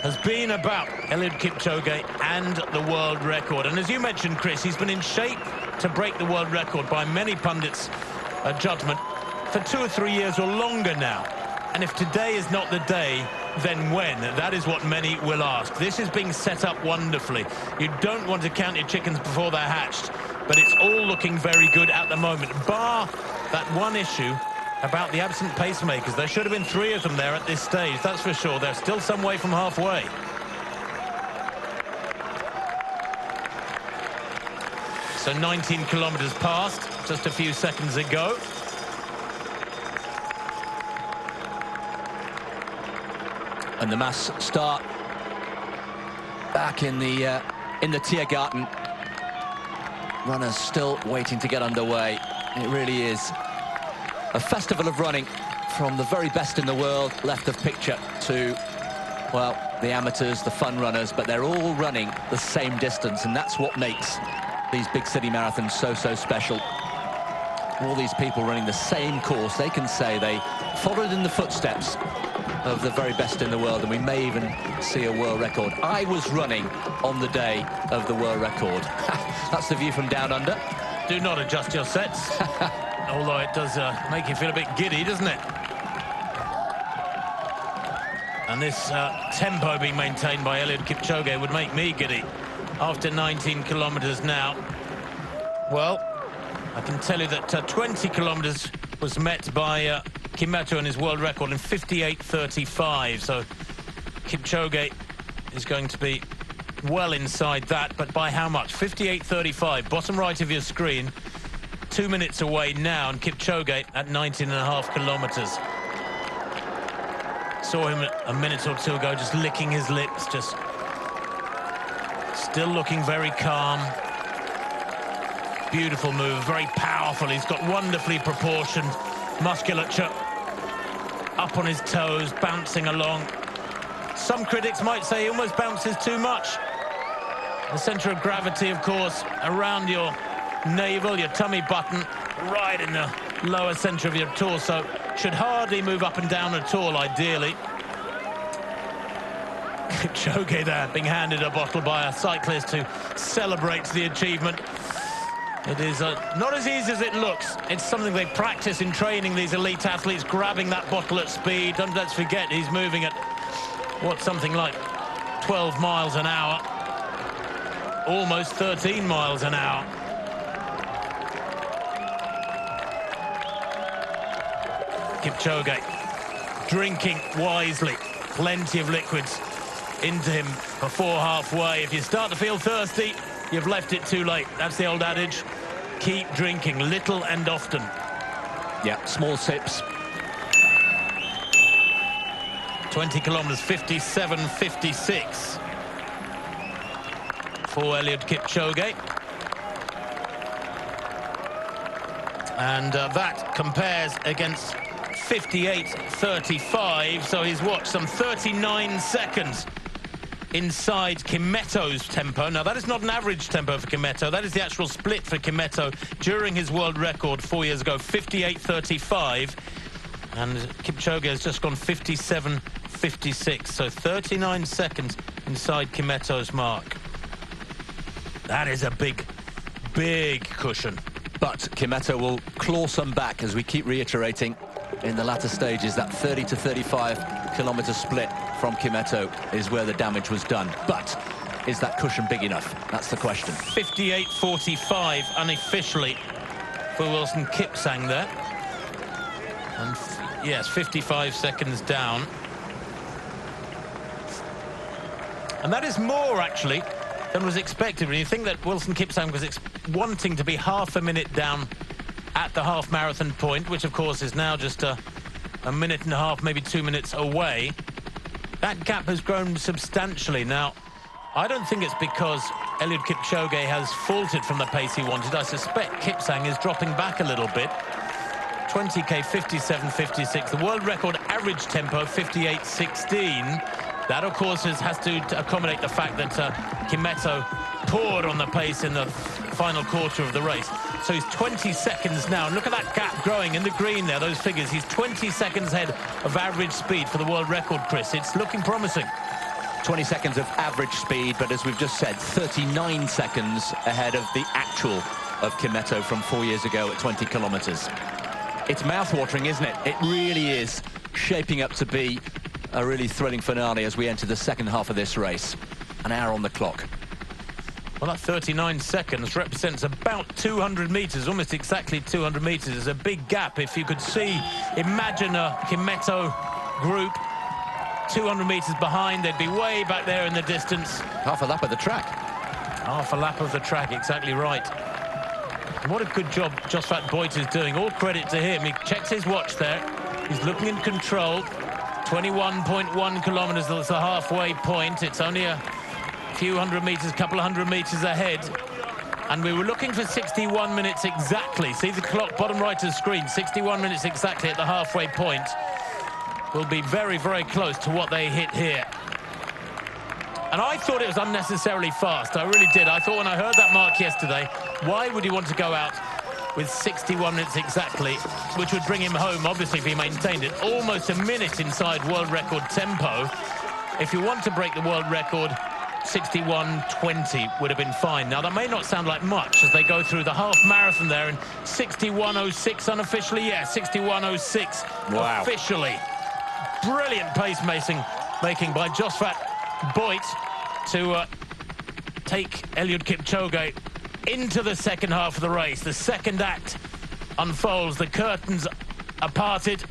has been about Eliud Kipchoge and the world record. And as you mentioned, Chris, he's been in shape to break the world record by many pundits' judgment for 2 or 3 years or longer now. And if today is not the day, then when? That is what many will ask. This is being set up wonderfully. You don't want to count your chickens before they're hatched, but it's all looking very good at the moment, bar that one issue about the absent pacemakers. There should have been 3 of them there at this stage, that's for sure. They're still some way from halfway. So 19 kilometers past just a few seconds ago. And the mass start back in the Tiergarten. Runners still waiting to get underway. It really is a festival of running, from the very best in the world left of picture to, well, the amateurs, the fun runners, but they're all running the same distance, and that's what makes these big city marathons so special. All these people running the same course, they can say they followed in the footsteps of the very best in the world, and we may even see a world record. I was running on the day of the world record. That's the view from down under. Do not adjust your sets, although it does make you feel a bit giddy, doesn't it? And this tempo being maintained by Eliud Kipchoge would make me giddy after 19 kilometres now. Well, I can tell you that 20 kilometres was met by Kimeto and his world record in 58:35. So Kipchoge is going to be well inside that, but by how much? 58:35, bottom right of your screen. 2 minutes away now, and Kipchoge at 19.5 kilometres. Saw him a minute or two ago just licking his lips, just still looking very calm. Beautiful move, very powerful. He's got wonderfully proportioned musculature, up on his toes, bouncing along. Some critics might say he almost bounces too much. The centre of gravity, of course, around your navel, your tummy button, right in the lower centre of your torso. Should hardly move up and down at all, ideally. Kipchoge there, being handed a bottle by a cyclist who celebrates the achievement. It is not as easy as it looks. It's something they practice in training, these elite athletes, grabbing that bottle at speed. Don't let's forget, he's moving at, what, something like 12 miles an hour. Almost 13 miles an hour. Kipchoge drinking wisely. Plenty of liquids into him before halfway. If you start to feel thirsty, you've left it too late. That's the old adage. Keep drinking, little and often. Yeah, small sips. 20 kilometres, 57:56 for Eliud Kipchoge. And that compares against 58:35, so he's watched some 39 seconds inside Kimeto's tempo. Now, that is not an average tempo for Kimeto. That is the actual split for Kimeto during his world record 4 years ago, 58:35. And Kipchoge has just gone 57:56, so 39 seconds inside Kimeto's mark. That is a big, big cushion. But Kimeto will claw some back, as we keep reiterating in the latter stages. That 30 to 35 kilometre split from Kimeto is where the damage was done. But is that cushion big enough? That's the question. 58:45 unofficially for Wilson Kipsang there. And yes, 55 seconds down. And that is more, actually, than was expected. When you think that Wilson Kipsang was wanting to be half a minute down at the half marathon point, which of course is now just a minute and a half, maybe 2 minutes away, that gap has grown substantially. Now, I don't think it's because Eliud Kipchoge has faltered from the pace he wanted. I suspect Kipsang is dropping back a little bit. 20k 57:56, the world record average tempo 58:16. That, of course, has to accommodate the fact that Kimeto poured on the pace in the final quarter of the race. So he's 20 seconds now. And look at that gap growing in the green there, those figures. He's 20 seconds ahead of average speed for the world record, Chris. It's looking promising. 20 seconds of average speed, but as we've just said, 39 seconds ahead of the actual of Kimeto from 4 years ago at 20 kilometres. It's mouth-watering, isn't it? It really is shaping up to be a really thrilling finale as we enter the second half of this race. An hour on the clock. Well, that 39 seconds represents about 200 metres, almost exactly 200 metres. There's a big gap. If you could see, imagine a Kimeto group 200 metres behind. They'd be way back there in the distance. Half a lap of the track. Half a lap of the track, exactly right. And what a good job Josfat Boit is doing. All credit to him. He checks his watch there. He's looking in control. 21.1 kilometres, that's the halfway point. It's only a few hundred metres, couple of hundred metres ahead. And we were looking for 61 minutes exactly. See the clock, bottom right of the screen, 61 minutes exactly at the halfway point. Will be very, very close to what they hit here. And I thought it was unnecessarily fast. I really did. I thought when I heard that mark yesterday, why would he want to go out with 61 minutes exactly, which would bring him home, obviously, if he maintained it, almost a minute inside world record tempo. If you want to break the world record, 61.20 would have been fine. Now, that may not sound like much as they go through the half marathon there in 61.06 unofficially. Yeah, 61.06 wow. Officially. Brilliant pace making by Josvat Boit to take Eliud Kipchoge into the second half of the race. The second act unfolds. The curtains are parted.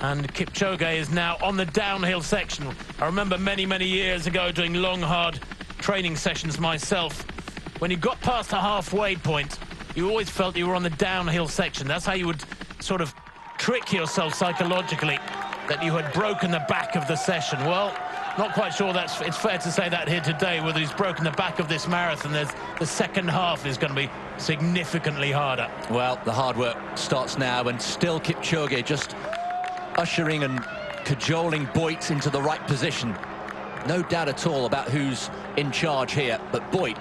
And Kipchoge is now on the downhill section. I remember many, many years ago doing long, hard training sessions myself. When you got past the halfway point, you always felt you were on the downhill section. That's how you would sort of trick yourself psychologically that you had broken the back of the session. Well, not quite sure it's fair to say that here today, whether he's broken the back of this marathon. The second half is going to be significantly harder. Well, the hard work starts now, and still Kipchoge just ushering and cajoling Boit into the right position. No doubt at all about who's in charge here, but Boit,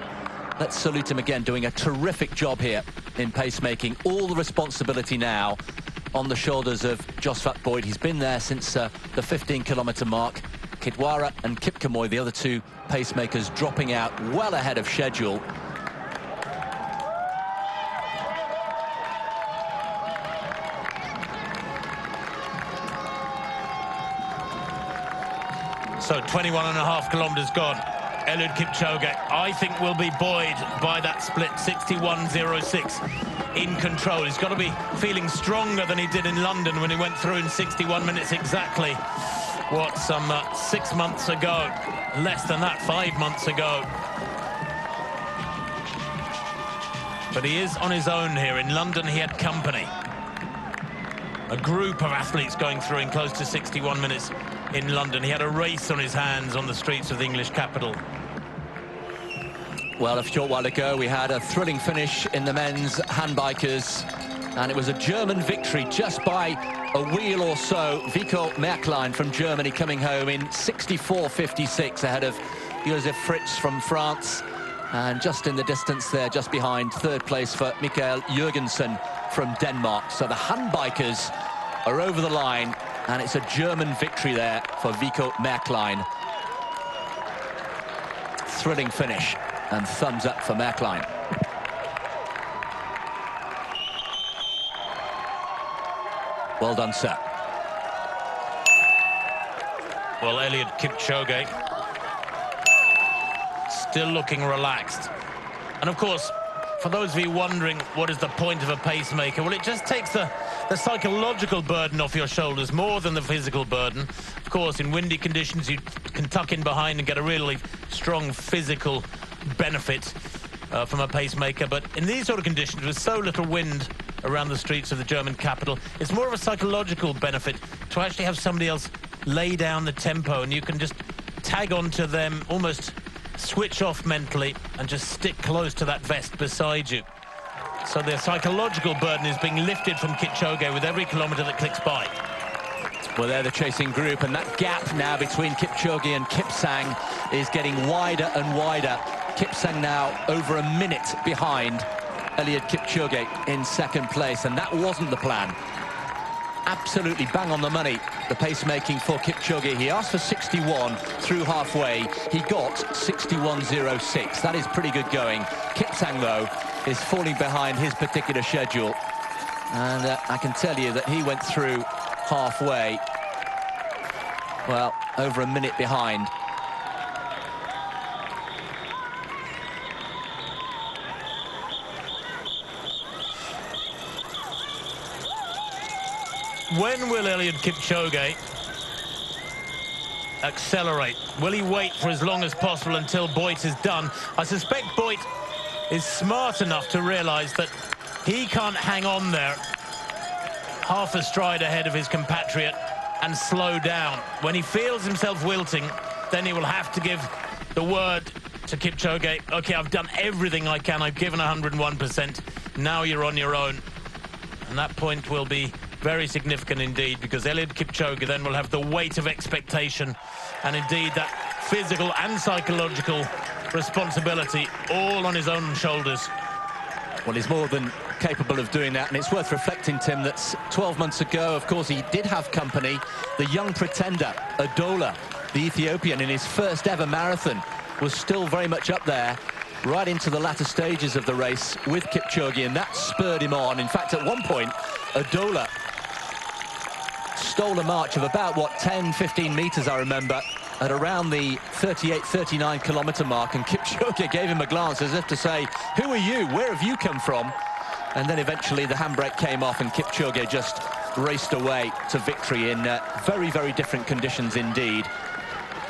let's salute him again, doing a terrific job here in pacemaking. All the responsibility now on the shoulders of Josvat Boit. He's been there since the 15-kilometre mark. Kidwara and Kipchoge, the other two pacemakers, dropping out well ahead of schedule. So 21.5 kilometres gone. Eliud Kipchoge, I think, will be buoyed by that split, 61.06 in control. He's got to be feeling stronger than he did in London when he went through in 61 minutes exactly. What, some 6 months ago? Less than that, 5 months ago. But he is on his own here. In London, he had company. A group of athletes going through in close to 61 minutes in London. He had a race on his hands on the streets of the English capital. Well, a short while ago, we had a thrilling finish in the men's handbikers, and it was a German victory just by a wheel or so. Vico Merklein from Germany coming home in 64.56 ahead of Josef Fritz from France. And just in the distance there, just behind, third place for Michael Jürgensen from Denmark. So the handbikers are over the line, and it's a German victory there for Vico Merklein. Thrilling finish, and thumbs up for Merklein. Well done, sir. Well, Eliud Kipchoge still looking relaxed. And of course, for those of you wondering what is the point of a pacemaker, well, it just takes the psychological burden off your shoulders more than the physical burden. Of course, in windy conditions, you can tuck in behind and get a really strong physical benefit from a pacemaker. But in these sort of conditions, with so little wind around the streets of the German capital, it's more of a psychological benefit to actually have somebody else lay down the tempo, and you can just tag onto them, almost switch off mentally and just stick close to that vest beside you. So the psychological burden is being lifted from Kipchoge with every kilometre that clicks by. Well, they're the chasing group, and that gap now between Kipchoge and Kipsang is getting wider and wider. Kipsang now over a minute behind Eliud Kipchoge in second place, and that wasn't the plan. Absolutely bang on the money, the pacemaking for Kipchoge. He asked for 61 through halfway. He got 61.06. That is pretty good going. Kipsang, though, is falling behind his particular schedule. And I can tell you that he went through halfway, well, over a minute behind. When will Eliud Kipchoge accelerate? Will he wait for as long as possible until Boit is done? I suspect Boit is smart enough to realise that he can't hang on there half a stride ahead of his compatriot and slow down. When he feels himself wilting, then he will have to give the word to Kipchoge, okay, I've done everything I can, I've given 101%, now you're on your own. And that point will be very significant indeed, because Eliud Kipchoge then will have the weight of expectation, and indeed that physical and psychological responsibility all on his own shoulders. Well, he's more than capable of doing that, and it's worth reflecting, Tim, that 12 months ago, of course, he did have company. The young pretender, Adola, the Ethiopian, in his first ever marathon, was still very much up there, right into the latter stages of the race with Kipchoge, and that spurred him on. In fact, at one point, Adola stole a march of about, 10, 15 metres, I remember, at around the 38, 39 kilometre mark, and Kipchoge gave him a glance as if to say, who are you? Where have you come from? And then eventually the handbrake came off and Kipchoge just raced away to victory in very, very different conditions indeed.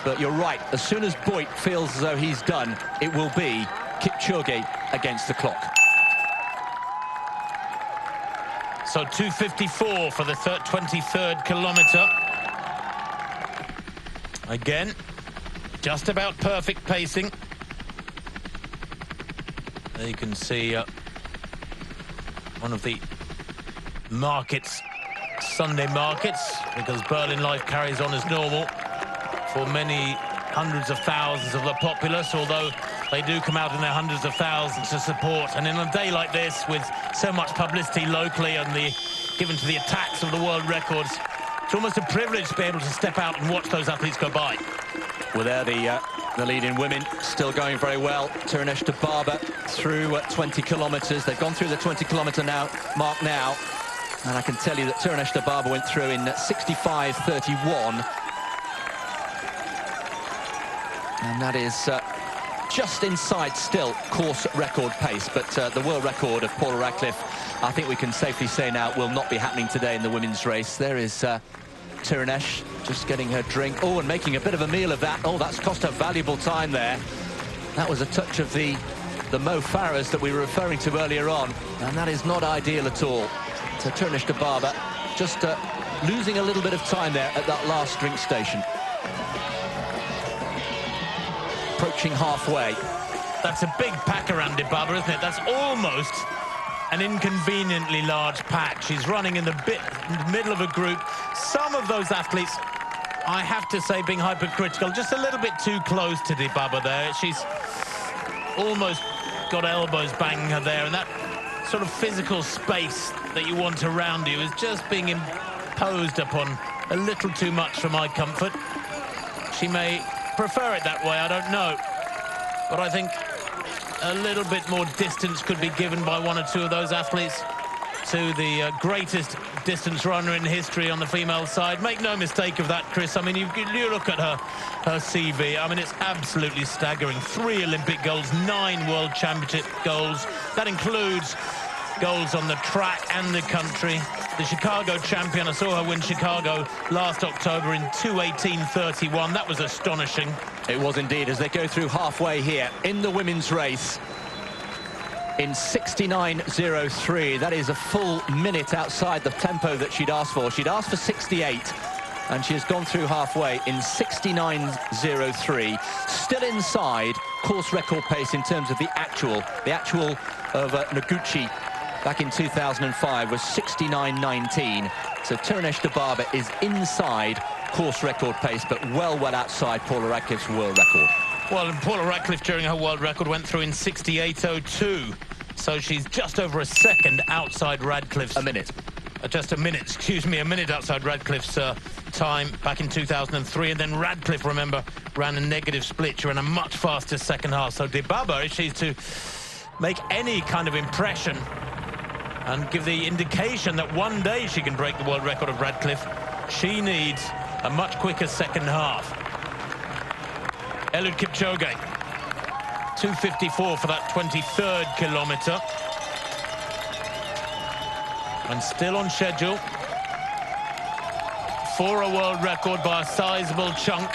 But you're right, as soon as Boyd feels as though he's done, it will be Kipchoge against the clock. So 2:54 for the 23rd kilometre. Again, just about perfect pacing. There you can see one of the markets, Sunday markets, because Berlin life carries on as normal for many hundreds of thousands of the populace, although they do come out in their hundreds of thousands to support. And in a day like this, with so much publicity locally and given to the attacks of the world records, it's almost a privilege to be able to step out and watch those athletes go by. Well, there the leading women still going very well. Tirunesh Dibaba through 20 kilometres. They've gone through the 20 kilometre mark now. And I can tell you that Tirunesh Dibaba went through in 65:31. And that is just inside still course record pace. But the world record of Paula Radcliffe, I think we can safely say now, will not be happening today in the women's race. There is Tirunesh just getting her drink. Oh, and making a bit of a meal of that. Oh, that's cost her valuable time there. That was a touch of the Mo Farahs that we were referring to earlier on. And that is not ideal at all. So Tirunesh Dibaba just losing a little bit of time there at that last drink station. Approaching halfway. That's a big pack around Dibaba, isn't it? That's almost an inconveniently large pack. She's running in the middle of a group. Some of those athletes, I have to say, being hypercritical, just a little bit too close to Dibaba there. She's almost got elbows banging her there, and that sort of physical space that you want around you is just being imposed upon a little too much for my comfort. She may prefer it that way, I don't know, but I think a little bit more distance could be given by one or two of those athletes to the greatest distance runner in history on the female side. Make no mistake of that, Chris. I mean, you look at her CV. I mean, it's absolutely staggering. 3 Olympic golds, 9 World Championship golds. That includes goals on the track and the country. The Chicago champion, I saw her win Chicago last October in 2:18:31. That was astonishing. It was indeed, as they go through halfway here in the women's race in 69:03. That is a full minute outside the tempo that she'd asked for. She'd asked for 68, and she has gone through halfway in 69:03. Still inside course record pace in terms of the actual of Noguchi back in 2005 was 69:19. So Tirunesh Dibaba is inside course record pace, but well outside Paula Radcliffe's world record. Well, and Paula Radcliffe during her world record went through in 68:02. So she's just over a second outside Radcliffe's... A minute. Just a minute, excuse me, a minute outside Radcliffe's time back in 2003. And then Radcliffe, remember, ran a negative split. She ran a much faster second half. So Dibaba, if she's to make any kind of impression and give the indication that one day she can break the world record of Radcliffe, she needs a much quicker second half. Eliud Kipchoge, 2:54 for that 23rd kilometre. And still on schedule for a world record by a sizable chunk.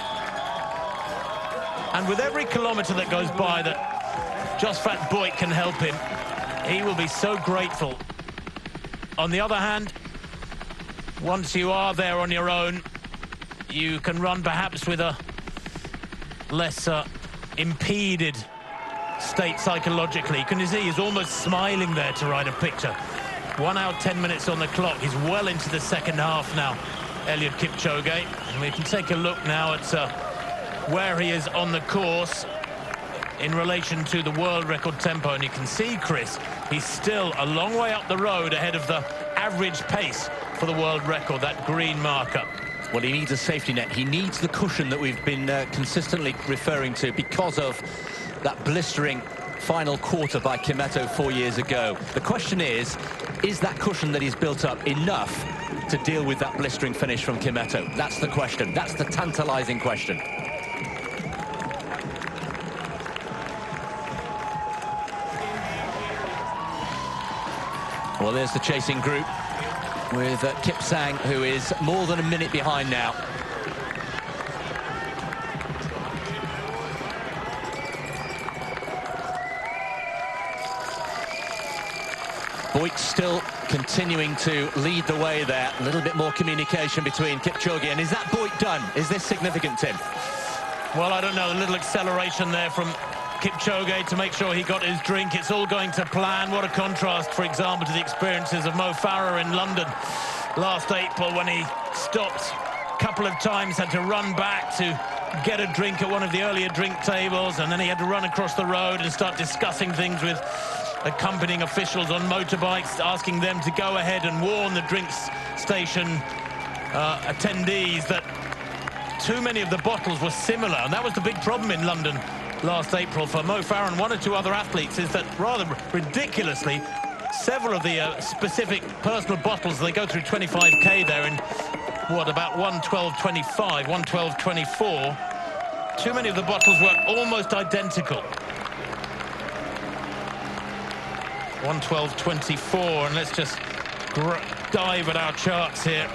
And with every kilometre that goes by that Josphat Boyd can help him, he will be so grateful. On the other hand, once you are there on your own, you can run perhaps with a less impeded state psychologically. You can see he's almost smiling there to write a picture. 1 hour, 10 minutes on the clock. He's well into the second half now, Eliud Kipchoge. And we can take a look now at where he is on the course in relation to the world record tempo. And you can see, Chris, he's still a long way up the road ahead of the average pace for the world record, that green marker. Well, he needs a safety net. He needs the cushion that we've been consistently referring to because of that blistering final quarter by Kipchoge 4 years ago. The question is that cushion that he's built up enough to deal with that blistering finish from Kipchoge? That's the question. That's the tantalizing question. Well, there's the chasing group with Kipchoge, who is more than a minute behind now. Boyd still continuing to lead the way there. A little bit more communication between Kipchoge. And is that Boyd done? Is this significant, Tim? Well, I don't know. A little acceleration there from Kipchoge to make sure he got his drink. It's all going to plan. What a contrast, for example, to the experiences of Mo Farah in London last April, when he stopped a couple of times, had to run back to get a drink at one of the earlier drink tables, and then he had to run across the road and start discussing things with accompanying officials on motorbikes, asking them to go ahead and warn the drinks station attendees that too many of the bottles were similar. And that was the big problem in London last April for Mo Farah and one or two other athletes, is that rather ridiculously, several of the specific personal bottles, they go through 25k there in, what, about 1:12.25, 1:12.24. Too many of the bottles were almost identical. 1:12.24, and let's just dive at our charts here.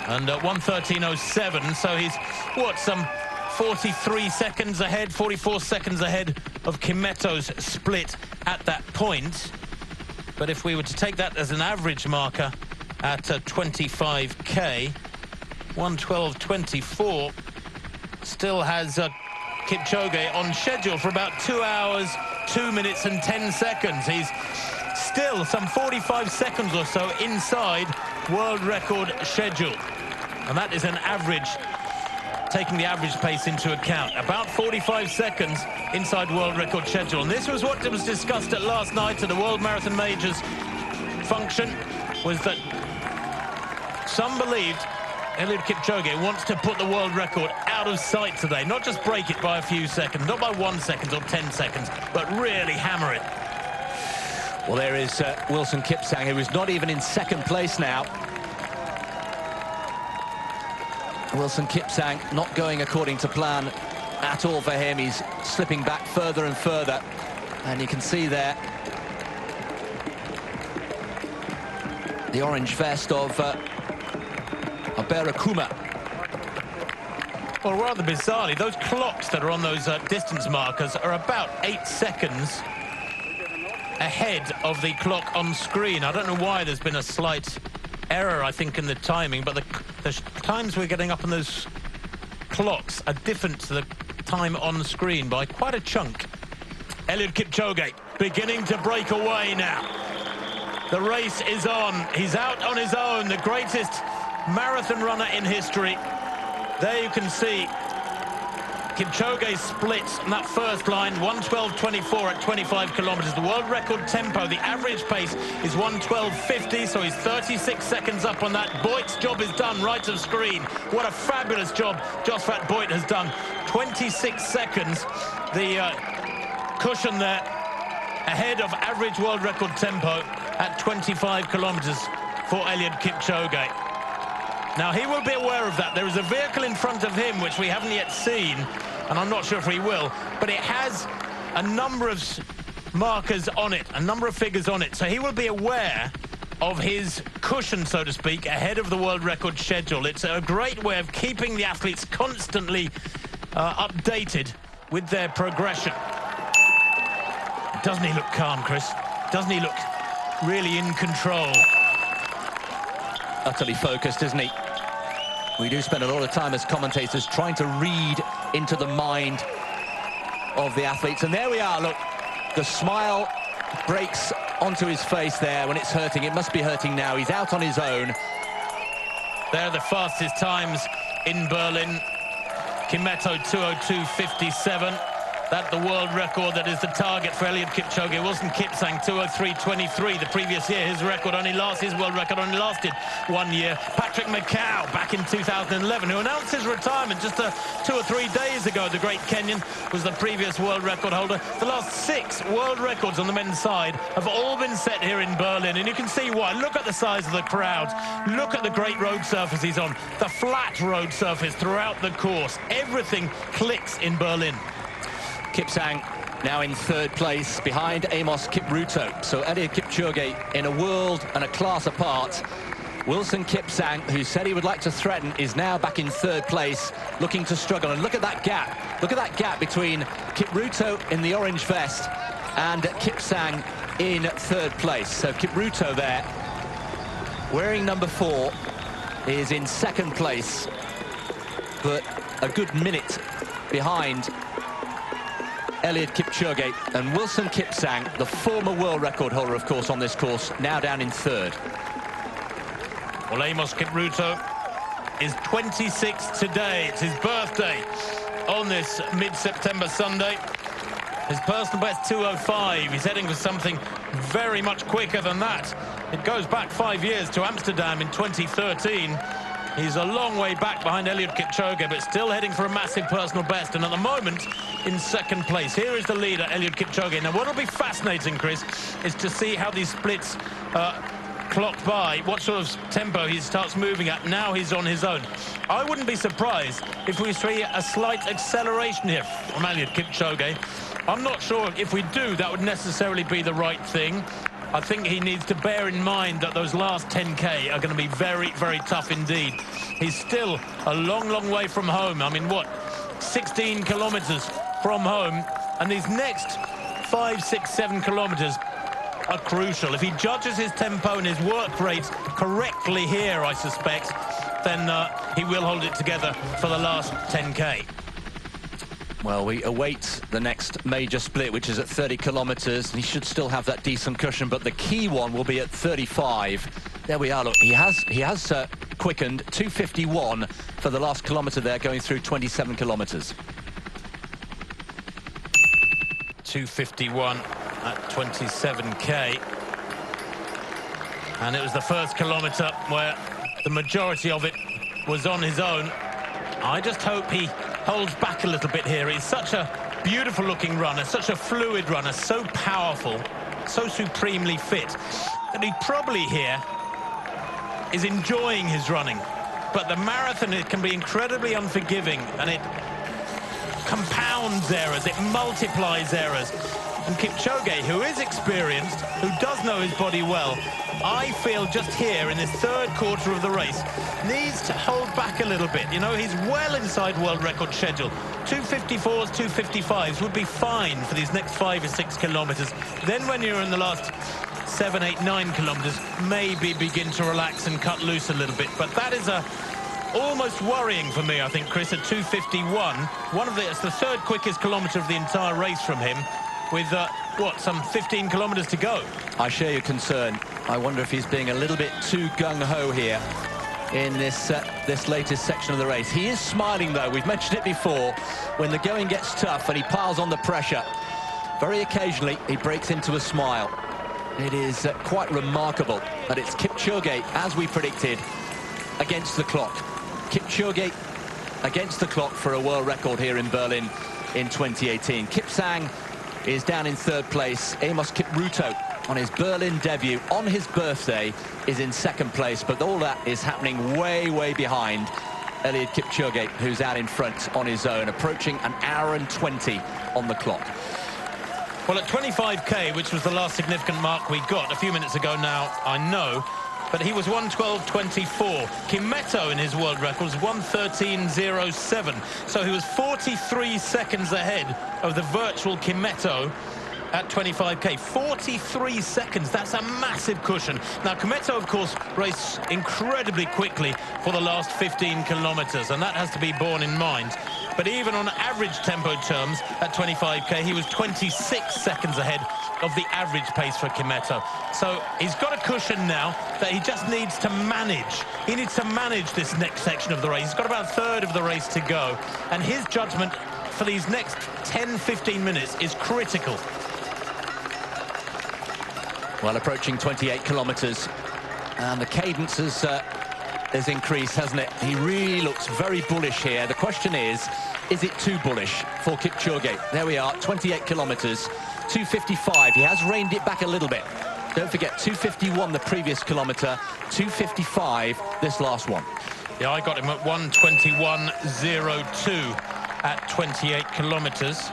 And 1:13.07, so he's, what, some 43 seconds ahead, 44 seconds ahead of Kipchoge's split at that point. But if we were to take that as an average marker at 25k, 1:12.24 still has Kipchoge on schedule for about 2 hours, 2 minutes and 10 seconds. He's still some 45 seconds or so inside world record schedule. And that is an average, taking the average pace into account. About 45 seconds inside world record schedule. And this was what was discussed at last night at the World Marathon Majors function, was that some believed Eliud Kipchoge wants to put the world record out of sight today. Not just break it by a few seconds, not by 1 second or 10 seconds, but really hammer it. Well, there is Wilson Kipchoge, who is not even in second place now. Wilson Kipchoge not going according to plan at all for him. He's slipping back further and further. And you can see there the orange vest of Barakuma. Well, rather bizarrely, those clocks that are on those distance markers are about 8 seconds ahead of the clock on screen. I don't know why there's been a slight error, I think, in the timing, but the times we're getting up on those clocks are different to the time on the screen by quite a chunk. Eliud Kipchoge beginning to break away now. The race is on. He's out on his own, the greatest marathon runner in history. There you can see Kipchoge splits in that first line, 1:12.24 at 25 kilometers. The world record tempo, the average pace is 1:12.50, so he's 36 seconds up on that. Boyd's job is done right of screen. What a fabulous job Josphat Boyd has done. 26 seconds, the cushion there, ahead of average world record tempo at 25 kilometers for Eliud Kipchoge. Now, he will be aware of that. There is a vehicle in front of him, which we haven't yet seen, and I'm not sure if we will, but it has a number of markers on it, a number of figures on it. So he will be aware of his cushion, so to speak, ahead of the world record schedule. It's a great way of keeping the athletes constantly updated with their progression. Doesn't he look calm, Chris? Doesn't he look really in control? Utterly focused, isn't he? We do spend a lot of time as commentators trying to read into the mind of the athletes. And there we are, look, the smile breaks onto his face there when it's hurting. It must be hurting now. He's out on his own. They're the fastest times in Berlin. Kimetto 2:02.57. That's the world record that is the target for Eliud Kipchoge. It wasn't Kipsang 2:03.23 the previous year. His world record only lasted 1 year. Patrick Bekele back in 2011, who announced his retirement just 2 or 3 days ago. The great Kenyan was the previous world record holder. The last 6 world records on the men's side have all been set here in Berlin, and you can see why. Look at the size of the crowd. Look at the great road surface he's on. The flat road surface throughout the course. Everything clicks in Berlin. Kipsang now in 3rd place behind Amos Kipruto. So Eliud Kipchoge in a world and a class apart. Wilson Kipsang, who said he would like to threaten, is now back in 3rd place, looking to struggle. And look at that gap. Look at that gap between Kipruto in the orange vest and Kipsang in 3rd place. So Kipruto there, wearing number 4, is in 2nd place, but a good minute behind Eliud Kipchoge. And Wilson Kipsang, the former world record holder, of course, on this course, now down in 3rd. Well, Amos Kipruto is 26 today. It's his birthday on this mid-September Sunday. His personal best 2:05. He's heading for something very much quicker than that. It goes back 5 years to Amsterdam in 2013. He's a long way back behind Eliud Kipchoge, but still heading for a massive personal best, and at the moment in 2nd place. Here is the leader, Eliud Kipchoge. Now, what will be fascinating, Chris, is to see how these splits clock by, what sort of tempo he starts moving at. Now he's on his own. I wouldn't be surprised if we see a slight acceleration here from Eliud Kipchoge. I'm not sure if we do, that would necessarily be the right thing. I think he needs to bear in mind that those last 10K are going to be very, very tough indeed. He's still a long, long way from home. I mean, what, 16 kilometers from home, and these next 5, 6, 7 kilometers are crucial. If he judges his tempo and his work rate correctly here, I suspect, then he will hold it together for the last 10K. Well, we await the next major split, which is at 30 kilometers. He should still have that decent cushion, but the key one will be at 35. There we are. Look, he has quickened 2:51 for the last kilometer there, going through 27 kilometers. 2:51 at 27K. And it was the first kilometer where the majority of it was on his own. I just hope he holds back a little bit here. He's such a beautiful looking runner, such a fluid runner, so powerful, so supremely fit, that he probably here is enjoying his running. But the marathon, it can be incredibly unforgiving, and it compounds errors, it multiplies errors. And Kipchoge, who is experienced, who does know his body well, I feel just here in this 3rd quarter of the race, needs to hold back a little bit. You know, he's well inside world record schedule. 2:54s, 2:55s would be fine for these next 5 or 6 kilometers. Then when you're in the last 7, 8, 9 kilometers, maybe begin to relax and cut loose a little bit. But that is almost worrying for me, I think, Chris, at 2:51. It's the 3rd quickest kilometer of the entire race from him, with what, some 15 kilometers to go. I share your concern. I wonder if he's being a little bit too gung-ho here in this latest section of the race. He is smiling, though. We've mentioned it before. When the going gets tough and he piles on the pressure, very occasionally he breaks into a smile. It is quite remarkable that it's Kipchoge, as we predicted, against the clock. Kipchoge against the clock for a world record here in Berlin in 2018. Kipsang is down in 3rd place. Amos Kipruto, on his Berlin debut, on his birthday, is in 2nd place. But all that is happening way, way behind Eliud Kipchoge, who's out in front on his own, approaching 1 hour and 20 on the clock. Well, at 25K, which was the last significant mark we got a few minutes ago now, I know, but he was 1:12.24. Kimetto in his world record was 1:13.07. So he was 43 seconds ahead of the virtual Kimetto at 25k. 43 seconds, that's a massive cushion. Now, Kimeto, of course, raced incredibly quickly for the last 15 kilometers, and that has to be borne in mind. But even on average tempo terms, at 25k, he was 26 seconds ahead of the average pace for Kimeto. So he's got a cushion now that he just needs to manage. He needs to manage this next section of the race. He's got about a third of the race to go, and his judgment for these next 10-15 minutes is critical. Well, approaching 28 kilometres, and the cadence has increased, hasn't it? He really looks very bullish here. The question is it too bullish for Kipchoge? There we are, 28 kilometres, 2:55. He has reined it back a little bit. Don't forget, 2:51 the previous kilometre, 2:55 this last one. Yeah, I got him at 1:21.02 at 28 kilometres.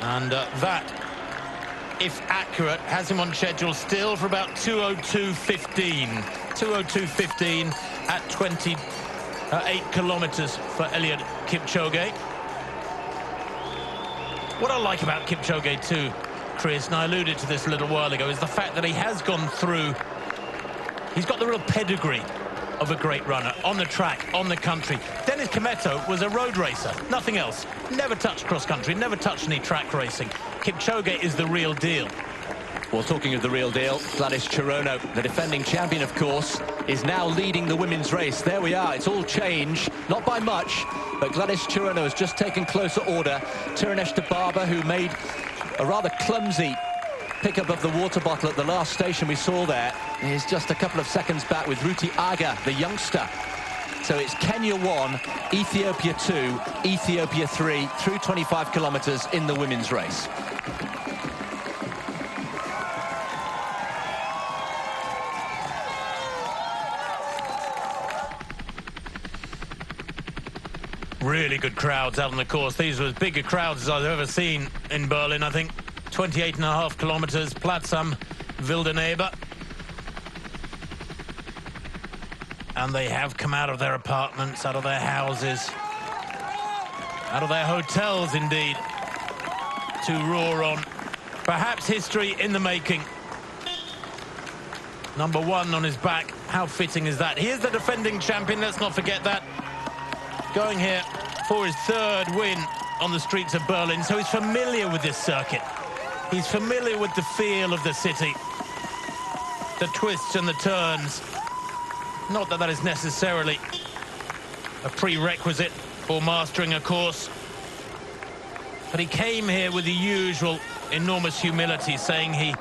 And that, if accurate, has him on schedule still for about 2:02.15. 2:02.15 at 28 kilometres for Eliud Kipchoge. What I like about Kipchoge too, Chris, and I alluded to this a little while ago, is the fact that he has gone through, he's got the real pedigree of a great runner, on the track, on the country. Dennis Kimeto was a road racer, nothing else. Never touched cross-country, never touched any track racing. Kipchoge is the real deal. Well, talking of the real deal, Gladys Chirono, the defending champion, of course, is now leading the women's race. There we are, it's all changed, not by much, but Gladys Chirono has just taken closer order. Tirunesh Dibaba, who made a rather clumsy pickup of the water bottle at the last station we saw there, is just a couple of seconds back with Ruti Aga, the youngster. So it's Kenya 1, Ethiopia 2, Ethiopia 3, through 25 kilometres in the women's race. Really good crowds out on the course. These were as big a crowds as I've ever seen in Berlin, I think. 28.5 kilometers, Platz am Wildenebe. And they have come out of their apartments, out of their houses, out of their hotels, indeed, to roar on. Perhaps history in the making. Number 1 on his back. How fitting is that? He is the defending champion, let's not forget that. Going here for his 3rd win on the streets of Berlin, so he's familiar with this circuit. He's familiar with the feel of the city, the twists and the turns. Not that that is necessarily a prerequisite for mastering a course, but he came here with the usual enormous humility, saying he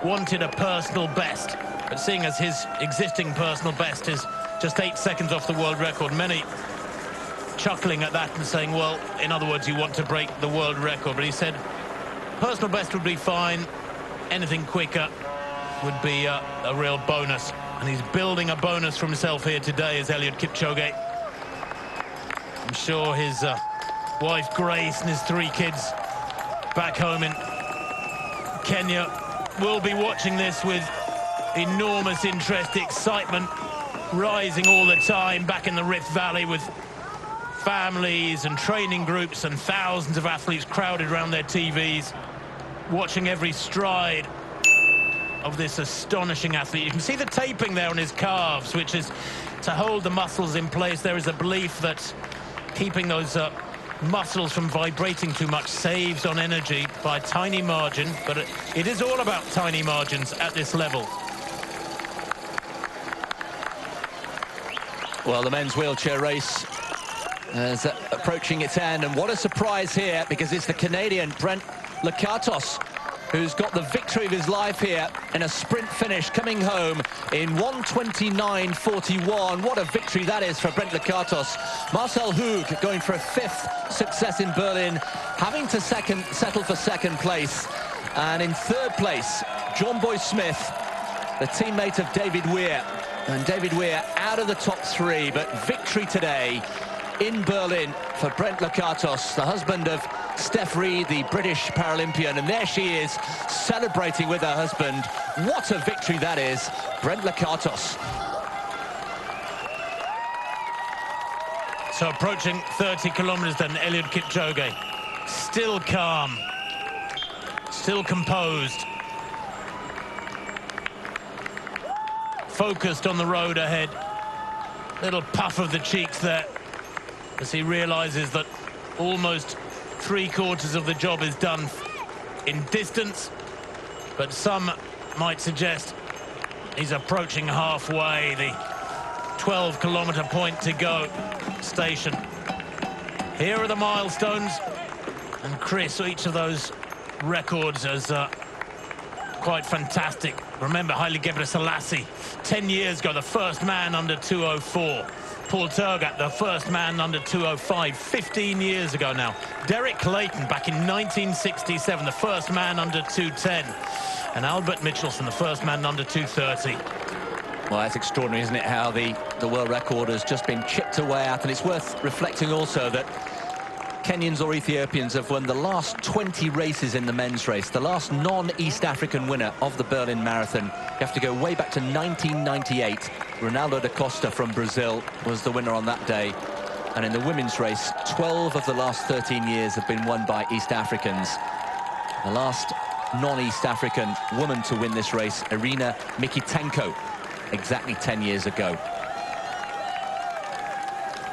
wanted a personal best. But seeing as his existing personal best is just 8 seconds off the world record, many chuckling at that and saying, well, in other words, you want to break the world record. But he said personal best would be fine, anything quicker would be a real bonus. And he's building a bonus for himself here today as Eliud Kipchoge. I'm sure his wife Grace and his 3 kids back home in Kenya will be watching this with enormous interest, excitement rising all the time back in the Rift Valley, with families and training groups and thousands of athletes crowded around their TVs, watching every stride of this astonishing athlete. You can see the taping there on his calves, which is to hold the muscles in place. There is a belief that keeping those muscles from vibrating too much saves on energy by a tiny margin, but it is all about tiny margins at this level. Well, the men's wheelchair race is approaching its end, and what a surprise here, because it's the Canadian Brent Lakatos who's got the victory of his life here in a sprint finish, coming home in 1:29.41. What a victory that is for Brent Lakatos. Marcel Hug going for a 5th success in Berlin, having to settle for 2nd place. And in 3rd place, John Boy Smith, the teammate of David Weir. And David Weir out of the top 3, but victory today in Berlin for Brent Lakatos, the husband of Steph Reid, the British Paralympian, and there she is celebrating with her husband. What a victory that is, Brent Lakatos. So approaching 30 kilometers then, Eliud Kipchoge, still calm, still composed. Focused on the road ahead. Little puff of the cheeks there as he realizes that almost 3/4 of the job is done in distance, but some might suggest he's approaching halfway. The 12-kilometer point to go station. Here are the milestones, and Chris, each of those records is quite fantastic. Remember Haile Gebrselassie 10 years ago, the first man under 204. Paul Tergat, the first man under 205, 15 years ago now. Derek Clayton back in 1967, the first man under 210. And Albert Mitchelson, the first man under 230. Well, that's extraordinary, isn't it, how the world record has just been chipped away at. And it's worth reflecting also that Kenyans or Ethiopians have won the last 20 races in the men's race. The last non-East African winner of the Berlin Marathon, you have to go way back to 1998. Ronaldo da Costa from Brazil was the winner on that day. And in the women's race, 12 of the last 13 years have been won by East Africans. The last non-East African woman to win this race, Irina Mikitenko, exactly 10 years ago.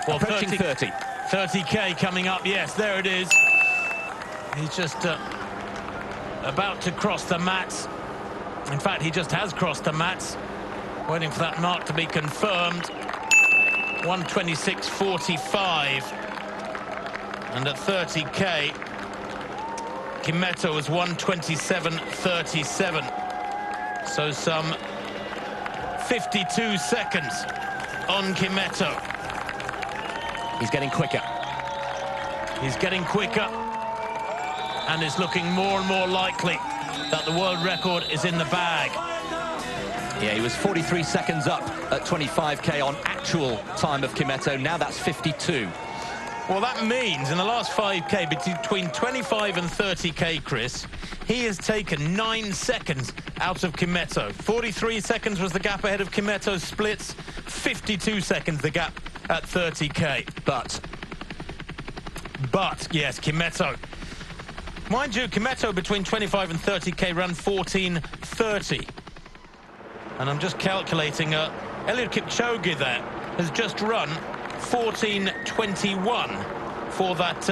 Well, approaching 30. 30K coming up, yes, there it is. He's just about to cross the mats. In fact, he just has crossed the mats. Waiting for that mark to be confirmed. 1:26.45. And at 30K, Kimeto was 1:27.37. So some 52 seconds on Kimeto. He's getting quicker. He's getting quicker. And it's looking more and more likely that the world record is in the bag. Yeah, he was 43 seconds up at 25K on actual time of Kimeto. Now that's 52. Well, that means in the last 5K, between 25 and 30K, Chris, he has taken 9 seconds out of Kimeto. 43 seconds was the gap ahead of Kimeto's splits. 52 seconds the gap at 30K. But, yes, Kimeto. Mind you, Kimeto between 25 and 30K ran 14:30. And I'm just calculating, Eliud Kipchoge there has just run 14:21 for that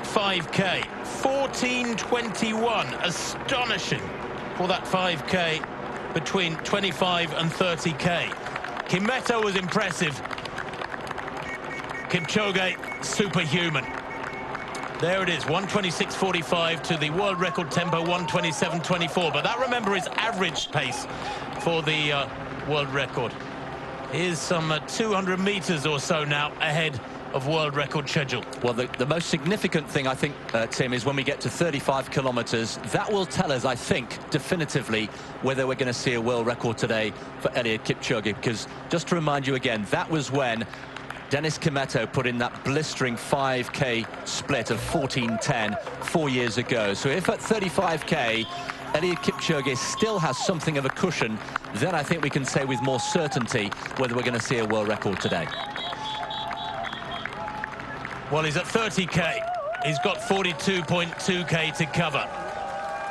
5K. 14:21, astonishing for that 5K between 25 and 30K. Kimeto was impressive. Kipchoge, superhuman. There it is, 1:26.45 to the world record tempo, 1:27.24. But that, remember, is average pace for the world record. Here's some 200 meters or so now ahead of world record schedule. Well, the most significant thing, I think, Tim, is when we get to 35 kilometers. That will tell us, I think, definitively whether we're going to see a world record today for Eliud Kipchoge. Because just to remind you again, that was when Dennis Kimeto put in that blistering 5K split of 14:10 4 years ago. So if at 35K, Eliud Kipchoge still has something of a cushion, then I think we can say with more certainty whether we're going to see a world record today. Well, he's at 30K. He's got 42.2K to cover.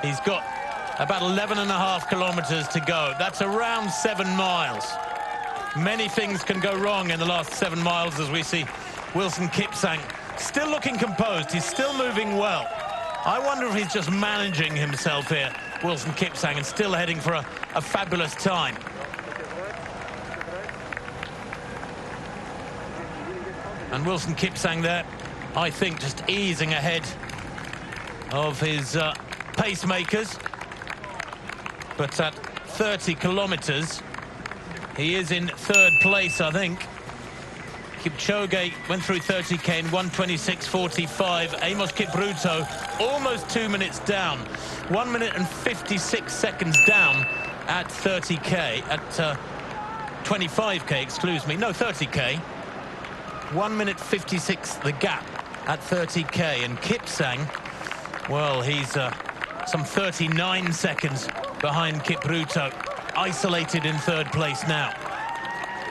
He's got about 11.5 kilometers to go. That's around 7 miles. Many things can go wrong in the last 7 miles as we see Wilson Kipsang still looking composed. He's still moving well. I wonder if he's just managing himself here, Wilson Kipsang, and still heading for a fabulous time. And Wilson Kipsang there, I think, just easing ahead of his pacemakers. But at 30 kilometers, he is in 3rd place, I think. Kipchoge went through 30K in 1:26.45. Amos Kipruto almost 2 minutes down. 1 minute and 56 seconds down at 30K. At 25K, excuse me. No, 30K. 1 minute 56 the gap at 30K. And Kipsang, well, he's some 39 seconds behind Kipruto. Isolated in 3rd place now.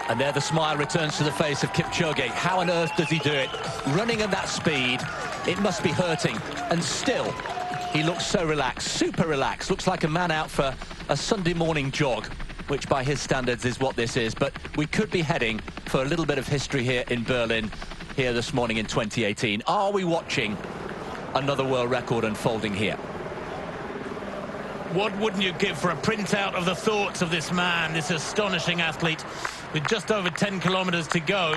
And there the smile returns to the face of Kipchoge. How on earth does he do it? Running at that speed, it must be hurting. And still, He looks so relaxed, super relaxed. Looks like a man out for a Sunday morning jog, which by his standards is what this is. But we could be heading for a little bit of history here in Berlin, here this morning in 2018. Are we watching another world record unfolding here? What wouldn't you give for a printout of the thoughts of this man, this astonishing athlete, with just over 10 kilometers to go?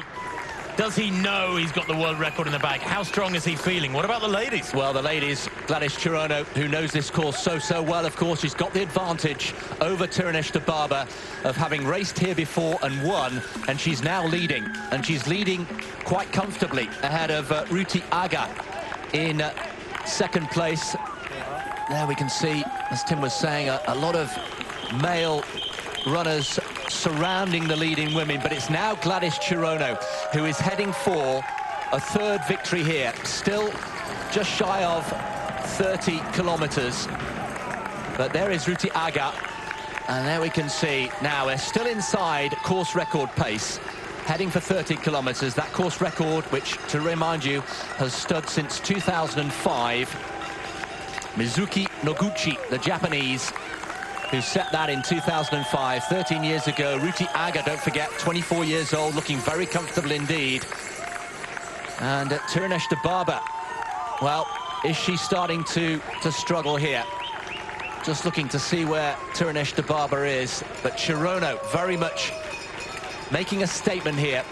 Does he know he's got the world record in the bag? How strong is he feeling? What about the ladies? Well, the ladies, Gladys Chirono, who knows this course so well, of course, she's got the advantage over Tirunesh Dibaba of having raced here before and won, and she's now leading. And she's leading quite comfortably ahead of Ruti Aga in second place. There we can see, as Tim was saying, a lot of male runners surrounding the leading women, but it's now Gladys Chirono who is heading for a third victory here, still just shy of 30 kilometers. But there is Ruti Aga, and there we can see now we're still inside course record pace, heading for 30 kilometers. That course record, which, to remind you, has stood since 2005. Mizuki Noguchi, the Japanese, who set that in 2005, 13 years ago. Ruti Aga, don't forget, 24 years old, looking very comfortable indeed. And Tirunesh Dibaba, well, is she starting to struggle here? Just looking to see where Tirunesh Dibaba is. But Chirono very much making a statement here.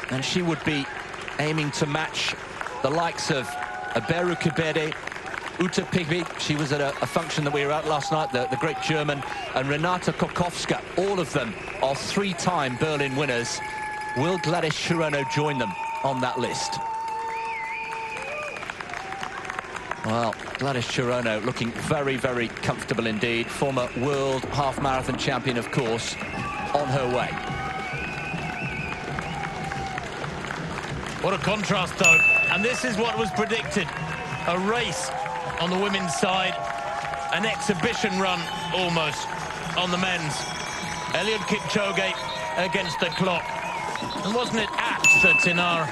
And she would be aiming to match the likes of Aberu Kibede, Uta Pigby, she was at a function that we were at last night, the great German, and Renata Kokowska. All of them are three-time Berlin winners. Will Gladys Chirono join them on that list? Well, Gladys Chirono looking very, very comfortable indeed. Former world half-marathon champion, of course, on her way. What a contrast, though. And this is what was predicted. A race on the women's side, an exhibition run almost on the men's. Eliud Kipchoge against the clock. And wasn't it apt that in our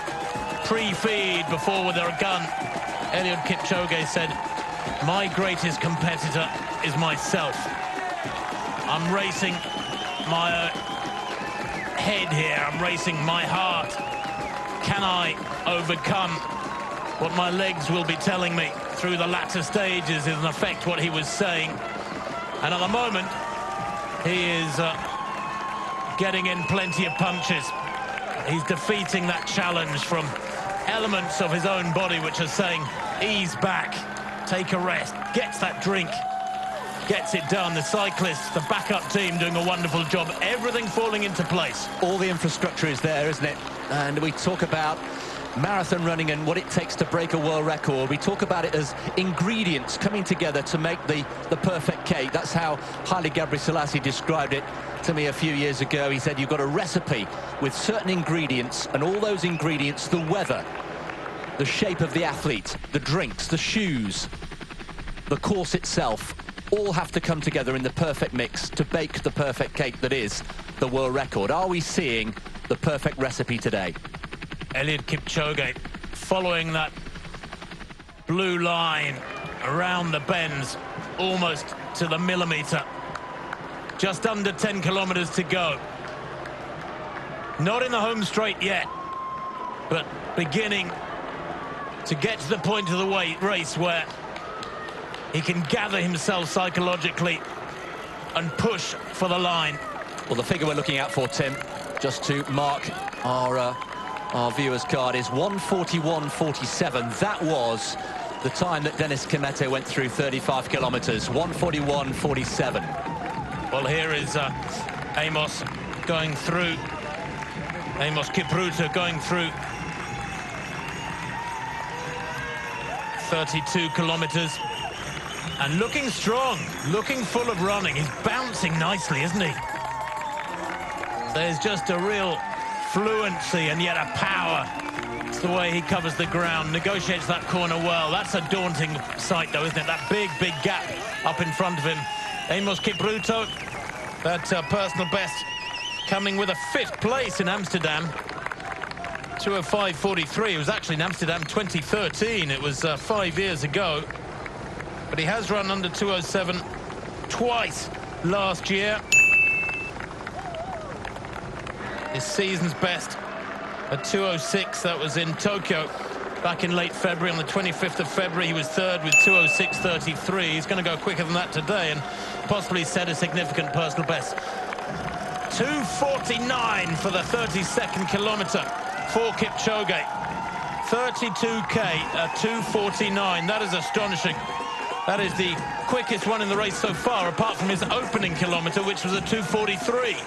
pre-feed before with our gun, Eliud Kipchoge said, "My greatest competitor is myself. I'm racing my head here, I'm racing my heart. Can I overcome what my legs will be telling me through the latter stages?" is in effect what he was saying. And at the moment, he is getting in plenty of punches. He's defeating that challenge from elements of his own body which are saying, ease back, take a rest, gets that drink, gets it done. The cyclists, the backup team doing a wonderful job, everything falling into place. All the infrastructure is there, isn't it? And we talk about marathon running and what it takes to break a world record. We talk about it as ingredients coming together to make the perfect cake. That's how Haile Gebrselassie described it to me a few years ago. He said you've got a recipe with certain ingredients, and all those ingredients, the weather, the shape of the athlete, the drinks, the shoes, the course itself, all have to come together in the perfect mix to bake the perfect cake that is the world record. Are we seeing the perfect recipe today? Eliud Kipchoge following that blue line around the bends almost to the millimeter. Just under 10 kilometers to go. Not in the home straight yet, but beginning to get to the point of the race where he can gather himself psychologically and push for the line. Well, the figure we're looking out for, Tim, just to mark our viewer's card, is 1:41.47. That was the time that Dennis Kimetto went through 35 kilometers, 1:41.47. Well, here is Amos going through, Amos Kipruto going through 32 kilometers and looking strong, looking full of running. He's bouncing nicely, isn't he? There's just a real fluency and yet a power. It's the way he covers the ground, negotiates that corner well. That's a daunting sight, though, isn't it? That big gap up in front of him. Amos Kipruto, that personal best, coming with a 5th place in Amsterdam. 2:05.43. It was actually in Amsterdam 2013. It was 5 years ago. but he has run under 2:07 twice last year. His season's best at 2:06, that was in Tokyo back in late February. On the 25th of February, he was third with 2:06.33. He's going to go quicker than that today and possibly set a significant personal best. 2:49 for the 32nd kilometre for Kipchoge. 32k at 2:49. That is astonishing. That is the quickest one in the race so far, apart from his opening kilometre, which was at 2:43.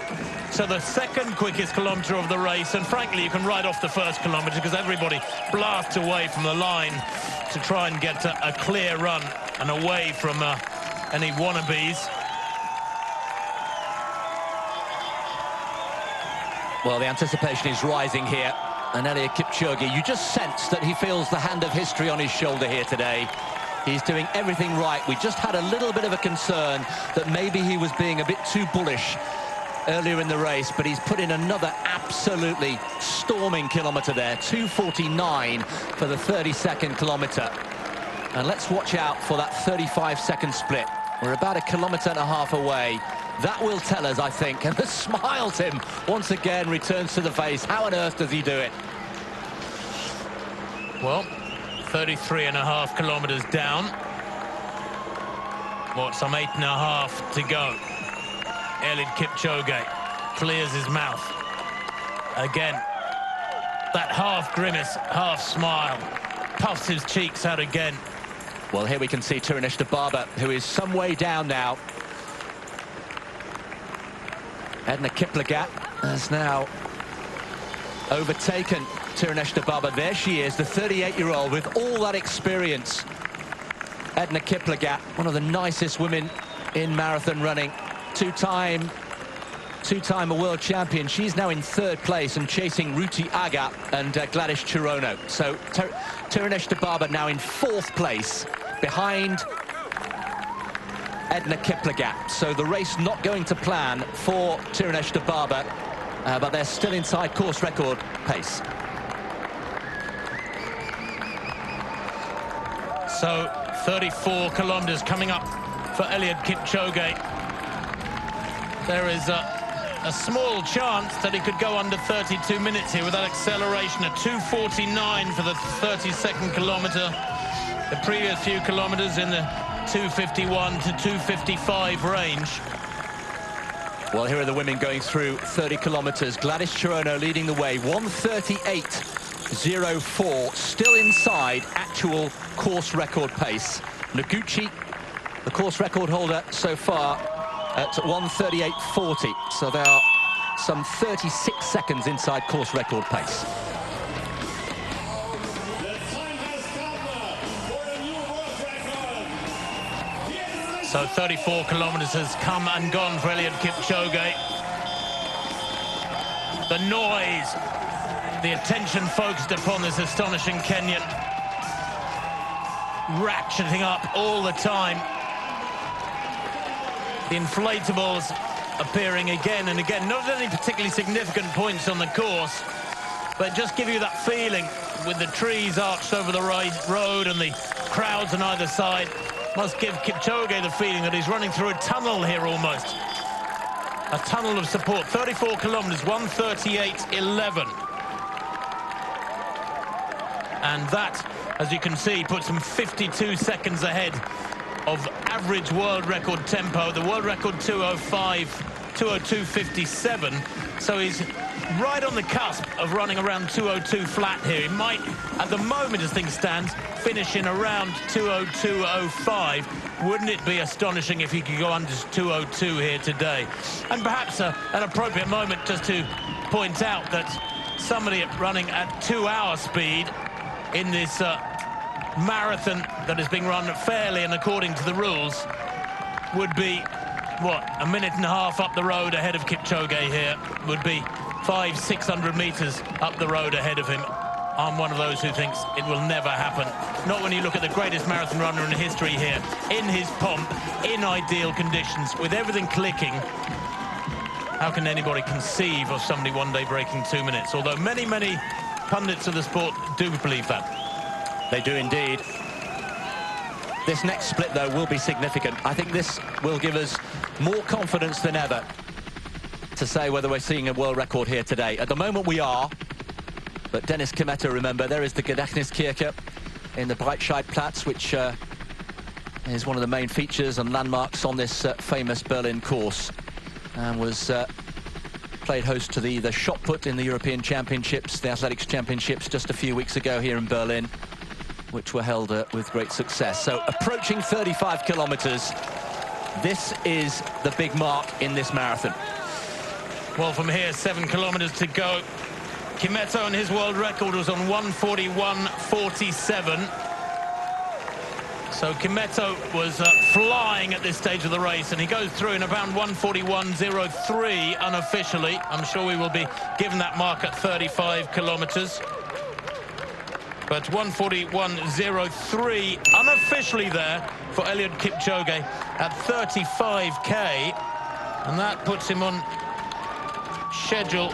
So the second quickest kilometre of the race, and frankly, you can write off the first kilometre because everybody blasts away from the line to try and get a clear run and away from any wannabes. Well, the anticipation is rising here, and Eliud Kipchoge, you just sense that he feels the hand of history on his shoulder here today. He's doing everything right. We just had a little bit of a concern that maybe he was being a bit too bullish earlier in the race, but he's put in another absolutely storming kilometre there. 2:49 for the 32nd kilometre. And let's watch out for that 35-second split. We're about a kilometre and a half away. That will tell us, I think. And the smile to him once again returns to the face. How on earth does he do it? Well, 33.5 kilometres down. What, some 8.5 to go. Eliud Kipchoge clears his mouth. Again, that half grimace, half smile, puffs his cheeks out again. Well, here we can see Tirunesh Dibaba, who is some way down now. Edna Kipchoge has now overtaken Tirunesh Dibaba. There she is, the 38-year-old with all that experience. Edna Kipchoge, one of the nicest women in marathon running. Two-time a world champion. She's now in third place and chasing Ruti Aga and Gladys Chirono. So Tirunesh Dibaba now in fourth place behind Edna Kipchoge. So the race not going to plan for Tirunesh Dibaba, but they're still inside course record pace. So 34 kilometres coming up for Eliud Kipchoge. There is a small chance that he could go under 32 minutes here with that acceleration at 2:49 for the 32nd kilometre. The previous few kilometres in the 2:51 to 2:55 range. Well, here are the women going through 30 kilometres. Gladys Chirono leading the way, 1:38.04, still inside actual course record pace. Noguchi, the course record holder so far, at 1:38.40, so they are some 36 seconds inside course record pace. So 34 kilometres has come and gone for Eliud Kipchoge. The noise, the attention focused upon this astonishing Kenyan, ratcheting up all the time. The inflatables appearing again and again. Not at any particularly significant points on the course, but just give you that feeling with the trees arched over the road and the crowds on either side. Must give Kipchoge the feeling that he's running through a tunnel here almost. A tunnel of support. 34 kilometres, 1:38.11. And that, as you can see, puts him 52 seconds ahead of average world record tempo. The world record 2:02.57. So he's right on the cusp of running around 2:02 flat here. He might, at the moment as things stand, finish in around 2:02.05. Wouldn't it be astonishing if he could go under 2:02 here today? And perhaps an appropriate moment just to point out that somebody running at 2-hour speed in this marathon that is being run fairly and according to the rules would be, what, a minute and a half up the road ahead of Kipchoge here. Would be 500-600 metres up the road ahead of him. I'm one of those who thinks it will never happen. Not when you look at the greatest marathon runner in history here, in his pomp, in ideal conditions, with everything clicking. How can anybody conceive of somebody one day breaking 2 minutes? Although many, many pundits of the sport do believe that. They do indeed. This next split, though, will be significant. I think this will give us more confidence than ever to say whether we're seeing a world record here today. At the moment, we are. But Dennis Kimetto, remember, there is the Gedächtniskirche in the Breitscheidplatz, which is one of the main features and landmarks on this famous Berlin course, and was played host to the shot put in the European Championships, the Athletics Championships, just a few weeks ago here in Berlin, which were held with great success. So approaching 35 kilometers, this is the big mark in this marathon. Well, from here, 7 kilometers to go. Kimetto and his world record was on 1:41.47. So Kimetto was flying at this stage of the race, and he goes through in around 1:41.03 unofficially. I'm sure we will be given that mark at 35 kilometers. But 1:41.03 unofficially there for Eliud Kipchoge at 35k, and that puts him on schedule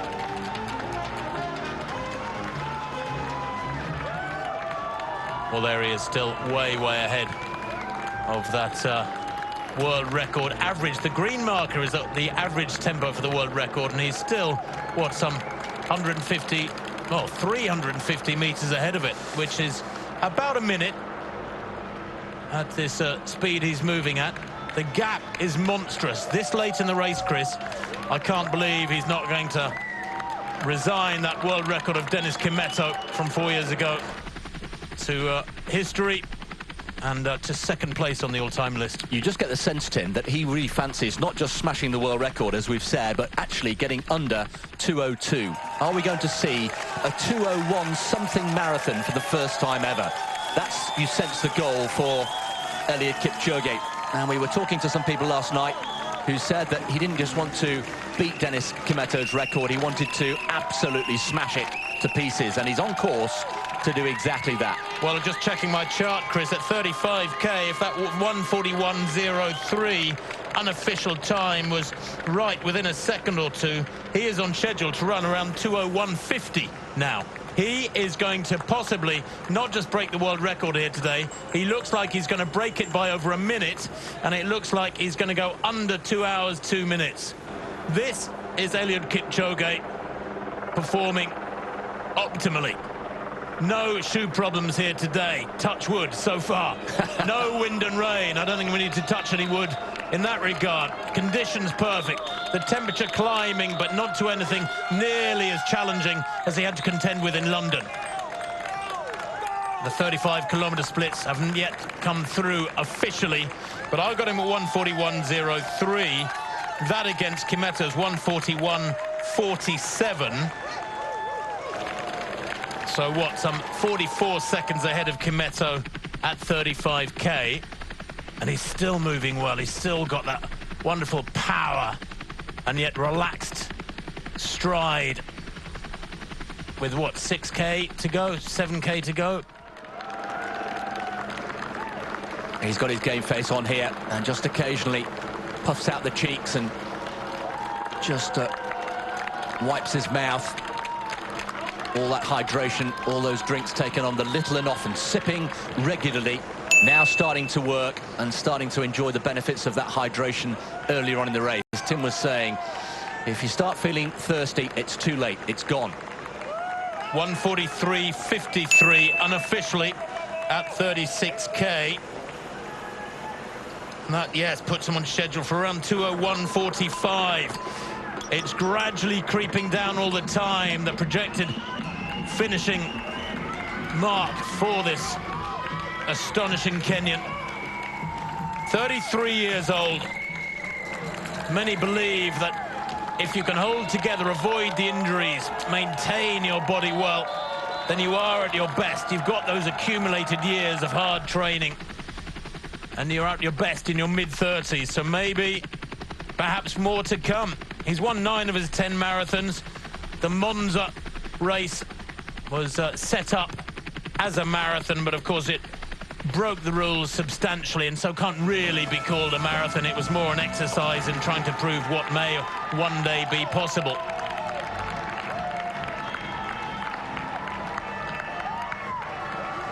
well, there he is, still way ahead of that world record average. The green marker is at the average tempo for the world record, and he's still, what, some 350 meters ahead of it, which is about a minute at this speed he's moving at. The gap is monstrous. This late in the race, Chris, I can't believe he's not going to resign that world record of Dennis Kimetto from 4 years ago to history and to second place on the all-time list. You just get the sense, Tim, that he really fancies not just smashing the world record, as we've said, but actually getting under 2:02. Are we going to see a 2:01 something marathon for the first time ever? That's, you sense, the goal for Eliud Kipchoge. And we were talking to some people last night who said that he didn't just want to beat Dennis Kimetto's record, he wanted to absolutely smash it to pieces, and he's on course to do exactly that. Well, just checking my chart, Chris, at 35k, if that 1:41.03 unofficial time was right within a second or two, he is on schedule to run around 2:01.50 now. He is going to possibly not just break the world record here today, he looks like he's going to break it by over a minute, and it looks like he's going to go under 2 hours, 2 minutes. This is Eliud Kipchoge performing optimally. No shoe problems here today. Touch wood so far. No wind and rain. I don't think we need to touch any wood in that regard. Conditions perfect. The temperature climbing, but not to anything nearly as challenging as he had to contend with in London. The 35-kilometer splits haven't yet come through officially, but I got him at 1:41.03. That against Kimetto's 1:41.47. So what, some 44 seconds ahead of Kimetto at 35k. And he's still moving well. He's still got that wonderful power and yet relaxed stride with, what, 6k to go, 7k to go. He's got his game face on here and just occasionally puffs out the cheeks and just wipes his mouth. All that hydration, all those drinks taken on the little and often, sipping regularly, now starting to work and starting to enjoy the benefits of that hydration earlier on in the race. As Tim was saying, if you start feeling thirsty, it's too late, it's gone. 1:43.53 unofficially at 36k. And that, yes, puts him on schedule for around 2:01.45. It's gradually creeping down all the time, the projected finishing mark for this astonishing Kenyan. 33 years old. Many believe that if you can hold together, avoid the injuries, maintain your body well, then you are at your best. You've got those accumulated years of hard training, and you're at your best in your mid-30s, so maybe, perhaps more to come. He's won 9 of his 10 marathons. The Monza race was set up as a marathon, but of course it broke the rules substantially and so can't really be called a marathon. It was more an exercise in trying to prove what may one day be possible.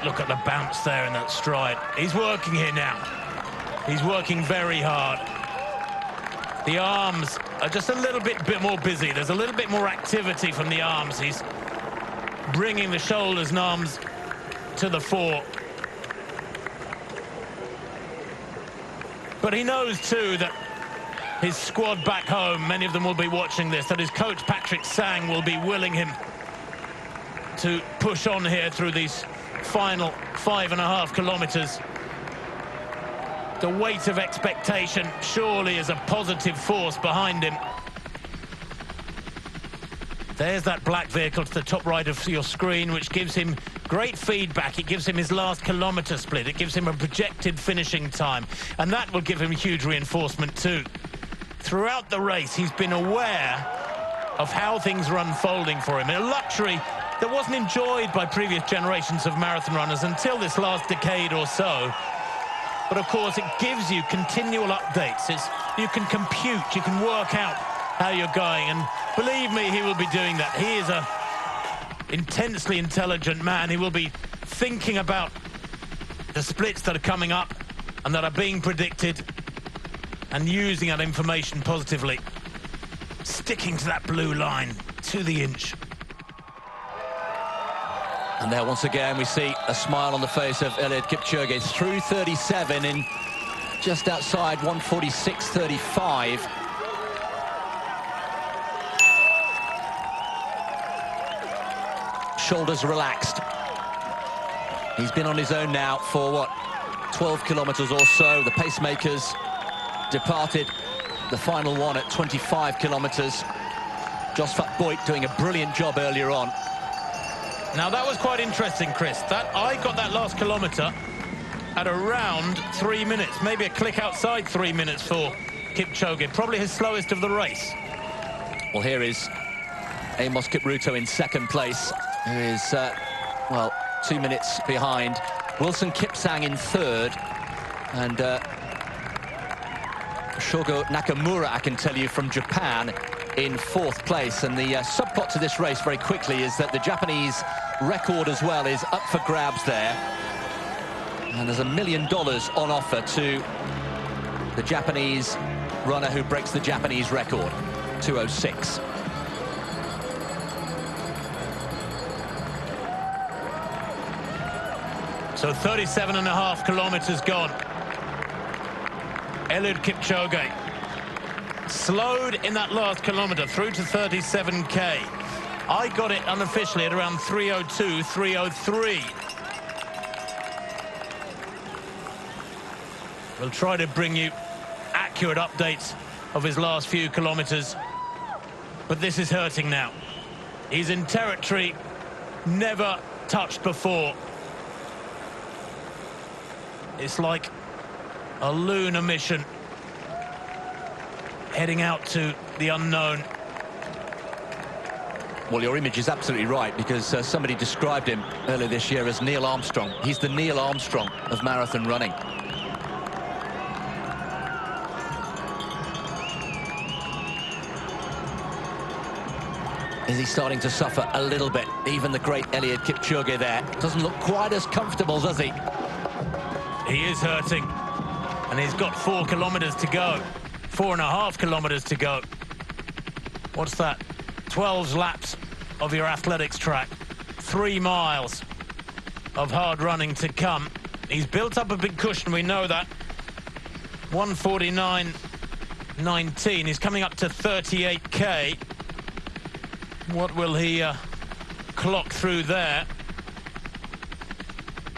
Look at the bounce there in that stride. He's working here now. He's working very hard. The arms are just a little bit more busy. There's a little bit more activity from the arms. He's bringing the shoulders and arms to the fore. But he knows too that his squad back home, many of them will be watching this, that his coach Patrick Sang will be willing him to push on here through these final 5.5 kilometers. The weight of expectation surely is a positive force behind him. There's that black vehicle to the top right of your screen, which gives him great feedback. It gives him his last kilometre split. It gives him a projected finishing time. And that will give him huge reinforcement too. Throughout the race, he's been aware of how things are unfolding for him. A luxury that wasn't enjoyed by previous generations of marathon runners until this last decade or so. But of course, it gives you continual updates. You can compute, you can work out how you're going. And believe me, he will be doing that. He is a intensely intelligent man. He will be thinking about the splits that are coming up and that are being predicted and using that information positively. Sticking to that blue line to the inch. And there once again we see a smile on the face of Eliud Kipchoge through 37 in just outside 1:46.35. Shoulders relaxed. He's been on his own now for what, 12 kilometers or so. The pacemakers departed the final one at 25 kilometers. Josvat Boit doing a brilliant job earlier on. Now that was quite interesting, Chris. I got that last kilometre at around 3 minutes, maybe a click outside 3 minutes for Kipchoge, probably his slowest of the race. Well, here is Amos Kipruto in second place, who is, well, 2 minutes behind. Wilson Kipsang in third, and Shogo Nakamura, I can tell you, from Japan in fourth place. And the subplot to this race very quickly is that the Japanese record as well is up for grabs there, and there's $1 million on offer to the Japanese runner who breaks the Japanese record, 2:06. So 37.5 kilometers gone. Eliud Kipchoge slowed in that last kilometer through to 37k. I got it unofficially at around 3:02, 3:03. We'll try to bring you accurate updates of his last few kilometers, but this is hurting now. He's in territory never touched before. It's like a lunar mission heading out to the unknown. Well, your image is absolutely right, because somebody described him earlier this year as Neil Armstrong. He's the Neil Armstrong of marathon running. Is he starting to suffer a little bit? Even the great Eliud Kipchoge there doesn't look quite as comfortable, does he? He is hurting, and he's got 4 kilometers to go. 4.5 kilometers to go. What's that? 12 laps of your athletics track. 3 miles of hard running to come. He's built up a big cushion, we know that. 1:49.19. He's coming up to 38k. What will he clock through there?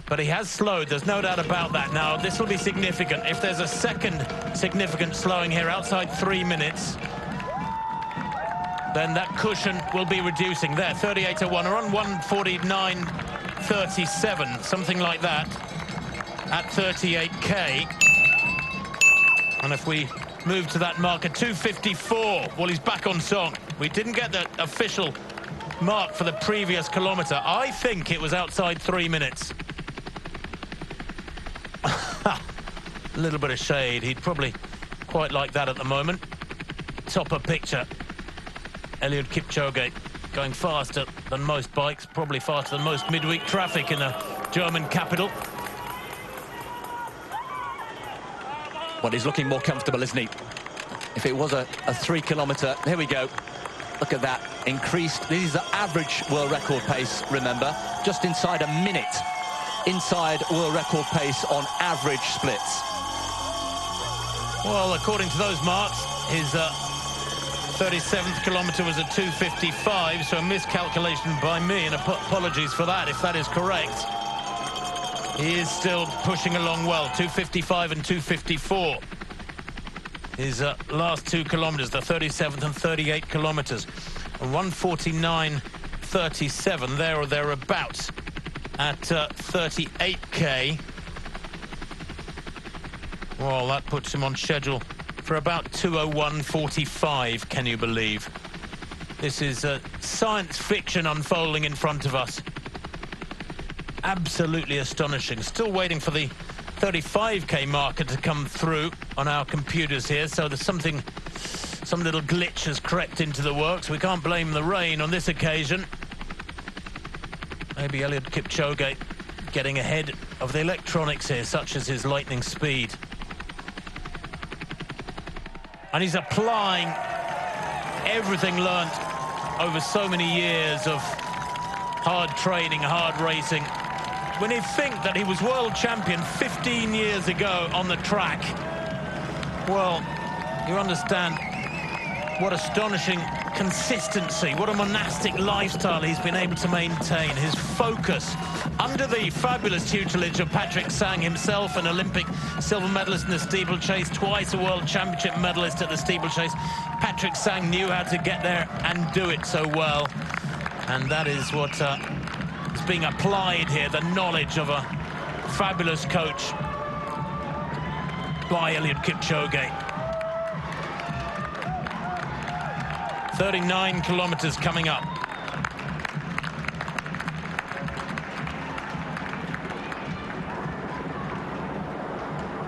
But he has slowed, there's no doubt about that. Now, this will be significant. If there's a second significant slowing here outside 3 minutes, then that cushion will be reducing there. 38.01, around 1:49.37, something like that, at 38k. And if we move to that marker, 2:54, well, he's back on song. We didn't get the official mark for the previous kilometre. I think it was outside 3 minutes. A little bit of shade. He'd probably quite like that at the moment. Topper picture. Eliud Kipchoge going faster than most bikes, probably faster than most midweek traffic in a German capital. Well, he's looking more comfortable, isn't he? If it was a 3 kilometre, here we go. Look at that, increased. This is the average world record pace, remember. Just inside a minute, inside world record pace on average splits. Well, according to those marks, his 37th kilometre was at 2:55, so a miscalculation by me, and apologies for that if that is correct. He is still pushing along well, 2:55 and 2:54. His last 2 kilometres, the 37th and 38 kilometres, 1:49.37 there or thereabouts at 38k. Well, that puts him on schedule for about 2:01.45, can you believe? This is science fiction unfolding in front of us. Absolutely astonishing. Still waiting for the 35k marker to come through on our computers here, so there's some little glitch has crept into the works. We can't blame the rain on this occasion. Maybe Eliud Kipchoge getting ahead of the electronics here, such as his lightning speed. And he's applying everything learnt over so many years of hard training, hard racing. When you think that he was world champion 15 years ago on the track, well, you understand what astonishing consistency, what a monastic lifestyle he's been able to maintain. His focus under the fabulous tutelage of Patrick Sang himself, an Olympic silver medalist in the steeplechase, twice a world championship medalist at the steeplechase. Patrick Sang knew how to get there and do it so well. And that is what is being applied here, the knowledge of a fabulous coach by Eliud Kipchoge. 39 kilometres coming up.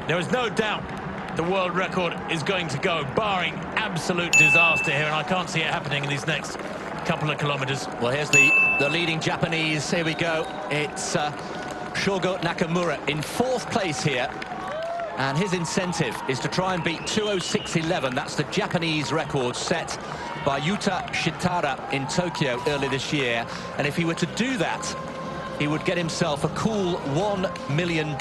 There is no doubt the world record is going to go, barring absolute disaster here, and I can't see it happening in these next couple of kilometres. Well, here's the leading Japanese. Here we go. It's Shogo Nakamura in 4th place here. And his incentive is to try and beat 2:06.11. That's the Japanese record set by Yuta Shitara in Tokyo earlier this year. And if he were to do that, he would get himself a cool $1 million.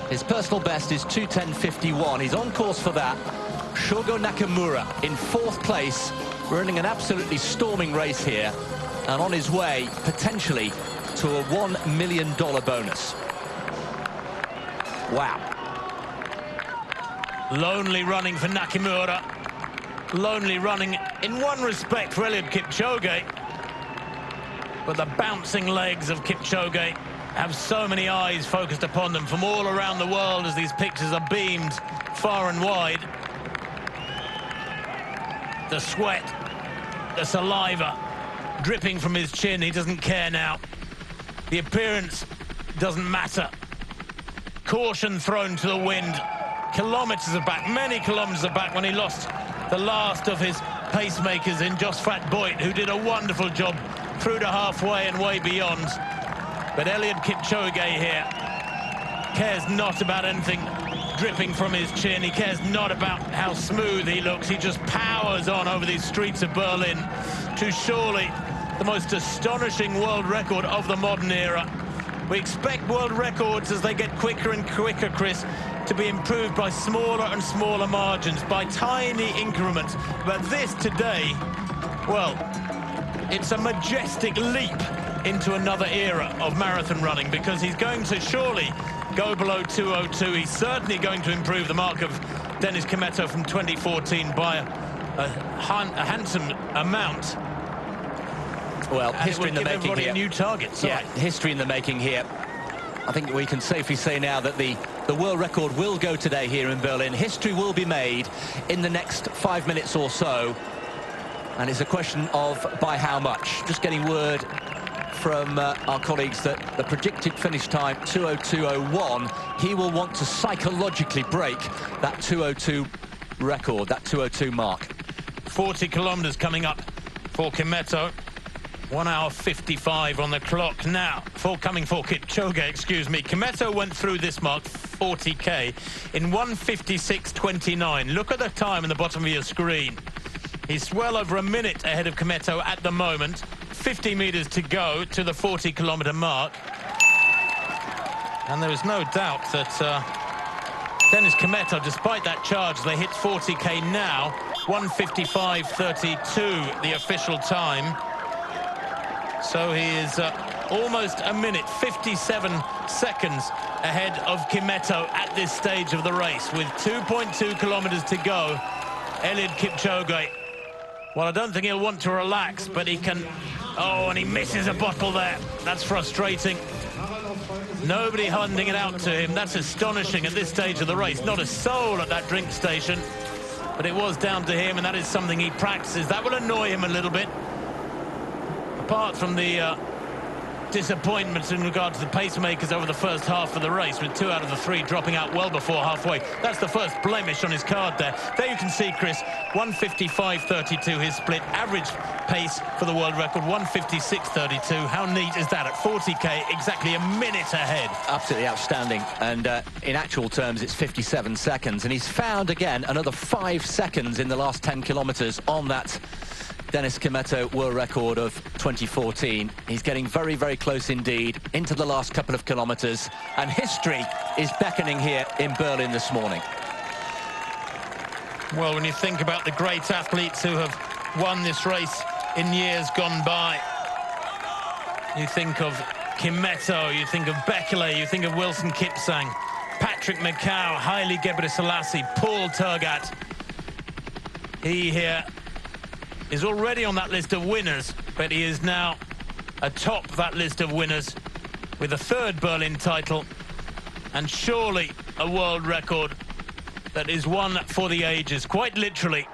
His personal best is 2:10.51. He's on course for that. Shogo Nakamura in 4th place, running an absolutely storming race here, and on his way, potentially, to a $1 million bonus. Wow. Lonely running for Nakamura. Lonely running in one respect for Eliud Kipchoge. But the bouncing legs of Kipchoge have so many eyes focused upon them from all around the world as these pictures are beamed far and wide. The sweat, the saliva dripping from his chin. He doesn't care now. The appearance doesn't matter. Caution thrown to the wind. Kilometres back, many kilometres back, when he lost the last of his pacemakers in Josfat Boit, who did a wonderful job through to halfway and way beyond. But Eliud Kipchoge here cares not about anything dripping from his chin. He cares not about how smooth he looks. He just powers on over these streets of Berlin to surely the most astonishing world record of the modern era. We expect world records, as they get quicker and quicker, Chris, to be improved by smaller and smaller margins, by tiny increments. But this today, well, it's a majestic leap into another era of marathon running, because he's going to surely go below 2:02. He's certainly going to improve the mark of Dennis Kimetto from 2014 by a handsome amount. Well, and history in the making here. A new target. Sorry. Yeah, history in the making here. I think we can safely say now that the world record will go today here in Berlin. History will be made in the next 5 minutes or so. And it's a question of by how much. Just getting word from our colleagues that the predicted finish time, 2:02.01, he will want to psychologically break that 2:02 record, that 2:02 mark. 40 kilometres coming up for Kimetto. 1 hour 55 on the clock now. Coming for Kipchoge, excuse me. Kimeto went through this mark, 40k, in 1:56.29. Look at the time in the bottom of your screen. He's well over a minute ahead of Kimeto at the moment. 50 meters to go to the 40-kilometer mark. And there is no doubt that Dennis Kimeto, despite that charge, they hit 40k now. 1:55.32, the official time. So he is almost a minute, 57 seconds ahead of Kimeto at this stage of the race. With 2.2 kilometers to go, Eliud Kipchoge, well, I don't think he'll want to relax, but he can... Oh, and he misses a bottle there. That's frustrating. Nobody handing it out to him. That's astonishing at this stage of the race. Not a soul at that drink station, but it was down to him, and that is something he practices. That will annoy him a little bit. Apart from the disappointments in regard to the pacemakers over the first half of the race, with 2 out of the 3 dropping out well before halfway. That's the first blemish on his card there. There you can see, Chris, 1:55.32 his split. Average pace for the world record, 1:56.32. How neat is that? At 40k, exactly a minute ahead. Absolutely outstanding. And in actual terms, it's 57 seconds. And he's found, again, another 5 seconds in the last 10 kilometres on that Dennis Kimeto world record of 2014. He's getting very, very close indeed into the last couple of kilometres, and history is beckoning here in Berlin this morning. Well, when you think about the great athletes who have won this race in years gone by, you think of Kimeto, you think of Bekele, you think of Wilson Kipsang, Patrick Macau, Haile Gebrselassie, Paul Tergat. He here is already on that list of winners, but he is now atop that list of winners with a 3rd Berlin title, and surely a world record that is one for the ages. Quite literally,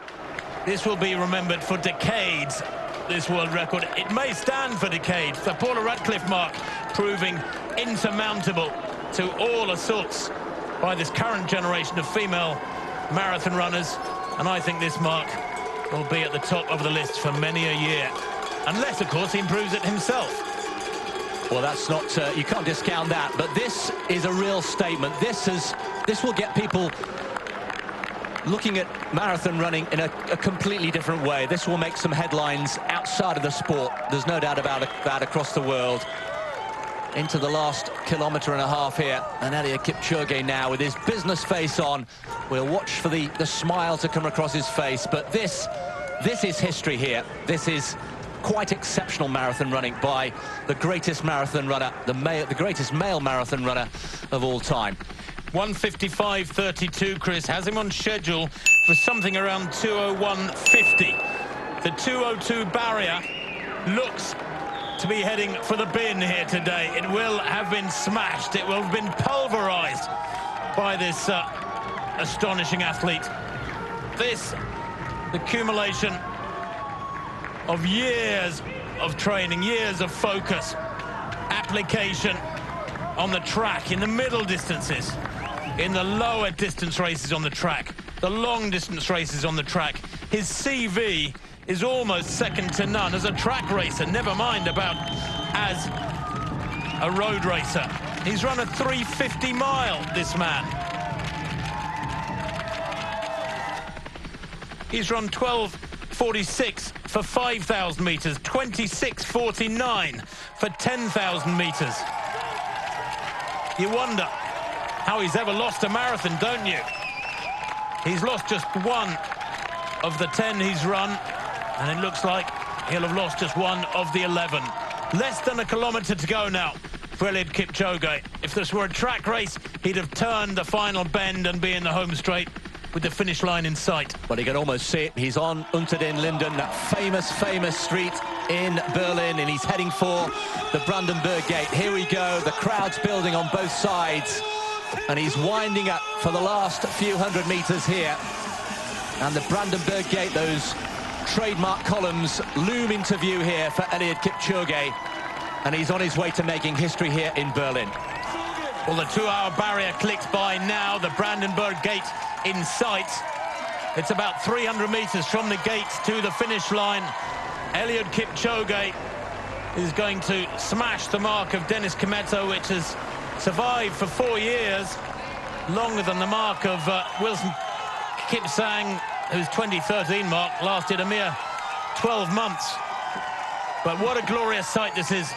this will be remembered for decades, this world record. It may stand for decades. The Paula Radcliffe mark proving insurmountable to all assaults by this current generation of female marathon runners, and I think this mark will be at the top of the list for many a year. Unless, of course, he improves it himself. Well, that's not... you can't discount that, but this is a real statement. This will get people looking at marathon running in a completely different way. This will make some headlines outside of the sport. There's no doubt about that across the world. Into the last kilometre and a half here, and Eliud Kipchoge now with his business face on. We'll watch for the smile to come across his face, but this is history here. This is quite exceptional marathon running by the greatest marathon runner, the greatest male marathon runner of all time. 1:55.32, Chris, has him on schedule for something around 2:01.50. The 2:02 barrier looks to be heading for the bin here today. It will have been smashed. It will have been pulverized by this astonishing athlete. This, the accumulation of years of training, years of focus, application on the track, in the middle distances, in the lower distance races on the track, the long distance races on the track. His CV is almost second to none as a track racer, never mind about as a road racer. He's run a 350 mile, this man. He's run 12:46 for 5,000 meters, 26:49 for 10,000 meters. You wonder how he's ever lost a marathon, don't you? He's lost just one of the 10 he's run, and it looks like he'll have lost just one of the 11. Less than a kilometre to go now for Eliud Kipchoge. If this were a track race, he'd have turned the final bend and be in the home straight with the finish line in sight. Well, you can almost see it. He's on Unter den Linden, that famous street in Berlin, and he's heading for the Brandenburg Gate. Here we go, the crowd's building on both sides, and he's winding up for the last few hundred metres here. And the Brandenburg Gate, those trademark columns loom into view here for Eliud Kipchoge, and he's on his way to making history here in Berlin. Well, the 2-hour barrier clicks by now, the Brandenburg Gate in sight. It's about 300 meters from the gate to the finish line. Eliud Kipchoge is going to smash the mark of Dennis Kimetto, which has survived for 4 years, longer than the mark of Wilson Kipsang, whose 2013 mark lasted a mere 12 months. But what a glorious sight this is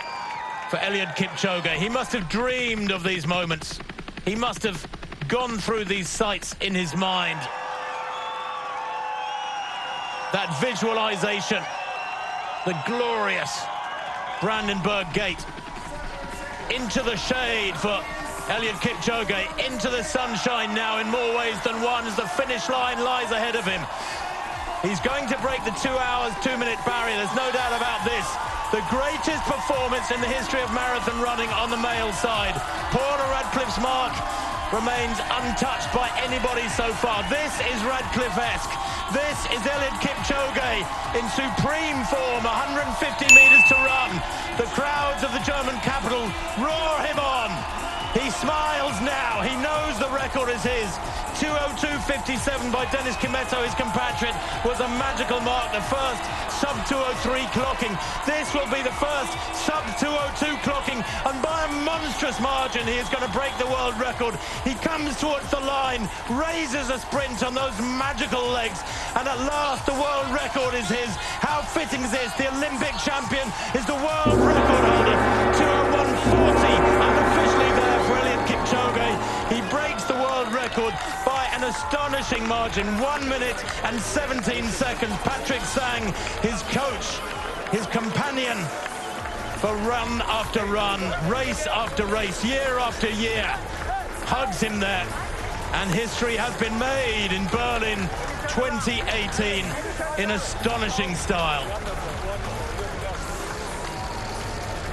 for Eliud Kipchoge. He must have dreamed of these moments. He must have gone through these sights in his mind. That visualization, the glorious Brandenburg Gate. Into the shade for Eliud Kipchoge, into the sunshine now in more ways than one, as the finish line lies ahead of him. He's going to break the 2 hours, 2 minute barrier, there's no doubt about this. The greatest performance in the history of marathon running on the male side. Paula Radcliffe's mark remains untouched by anybody so far. This is Radcliffe-esque. This is Eliud Kipchoge in supreme form, 150 metres to run. The crowds of the German capital roar him on. He smiles now, he knows the record is his. 2:02.57 by Dennis Kimetto, his compatriot, was a magical mark, the first sub-2:03 clocking. This will be the first sub-2:02 clocking, and by a monstrous margin he is going to break the world record. He comes towards the line, raises a sprint on those magical legs, and at last the world record is his. How fitting is this? The Olympic champion is the world record holder. 2:01.40 unofficially there for Eliud Kipchoge. He breaks the world record by an astonishing margin, 1 minute and 17 seconds. Patrick Sang, his coach, his companion for run after run, race after race, year after year, hugs him there. And history has been made in Berlin 2018 in astonishing style.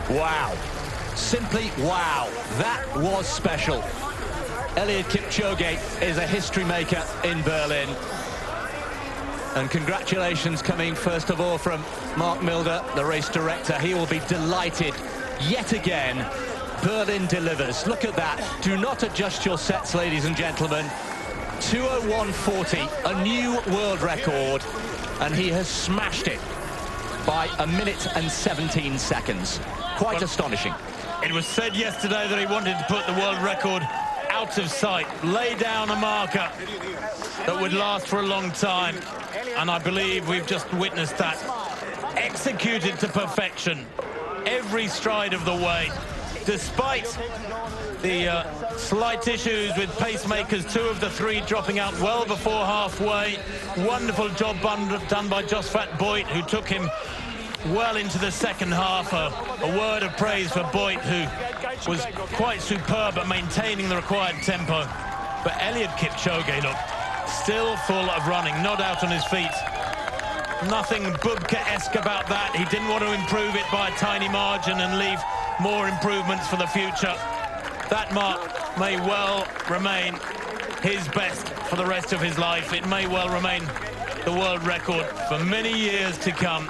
Wow. Simply wow. That was special. Eliud Kipchoge is a history maker in Berlin. And congratulations coming first of all from Mark Milder, the race director. He will be delighted yet again. Berlin delivers. Look at that. Do not adjust your sets, ladies and gentlemen. 2:01.40, a new world record, and he has smashed it by 1 minute and 17 seconds. Quite astonishing. It was said yesterday that he wanted to put the world record out of sight, lay down a marker that would last for a long time, and I believe we've just witnessed that. Executed to perfection, every stride of the way, despite the slight issues with pacemakers, 2 of the 3 dropping out well before halfway. Wonderful job done by Josfat Boyd, who took him well into the second half. A word of praise for Boyd, who was quite superb at maintaining the required tempo. But Eliud Kipchoge, look, still full of running, not out on his feet. Nothing Bubka-esque about that. He didn't want to improve it by a tiny margin and leave more improvements for the future. That mark may well remain his best for the rest of his life. It may well remain the world record for many years to come.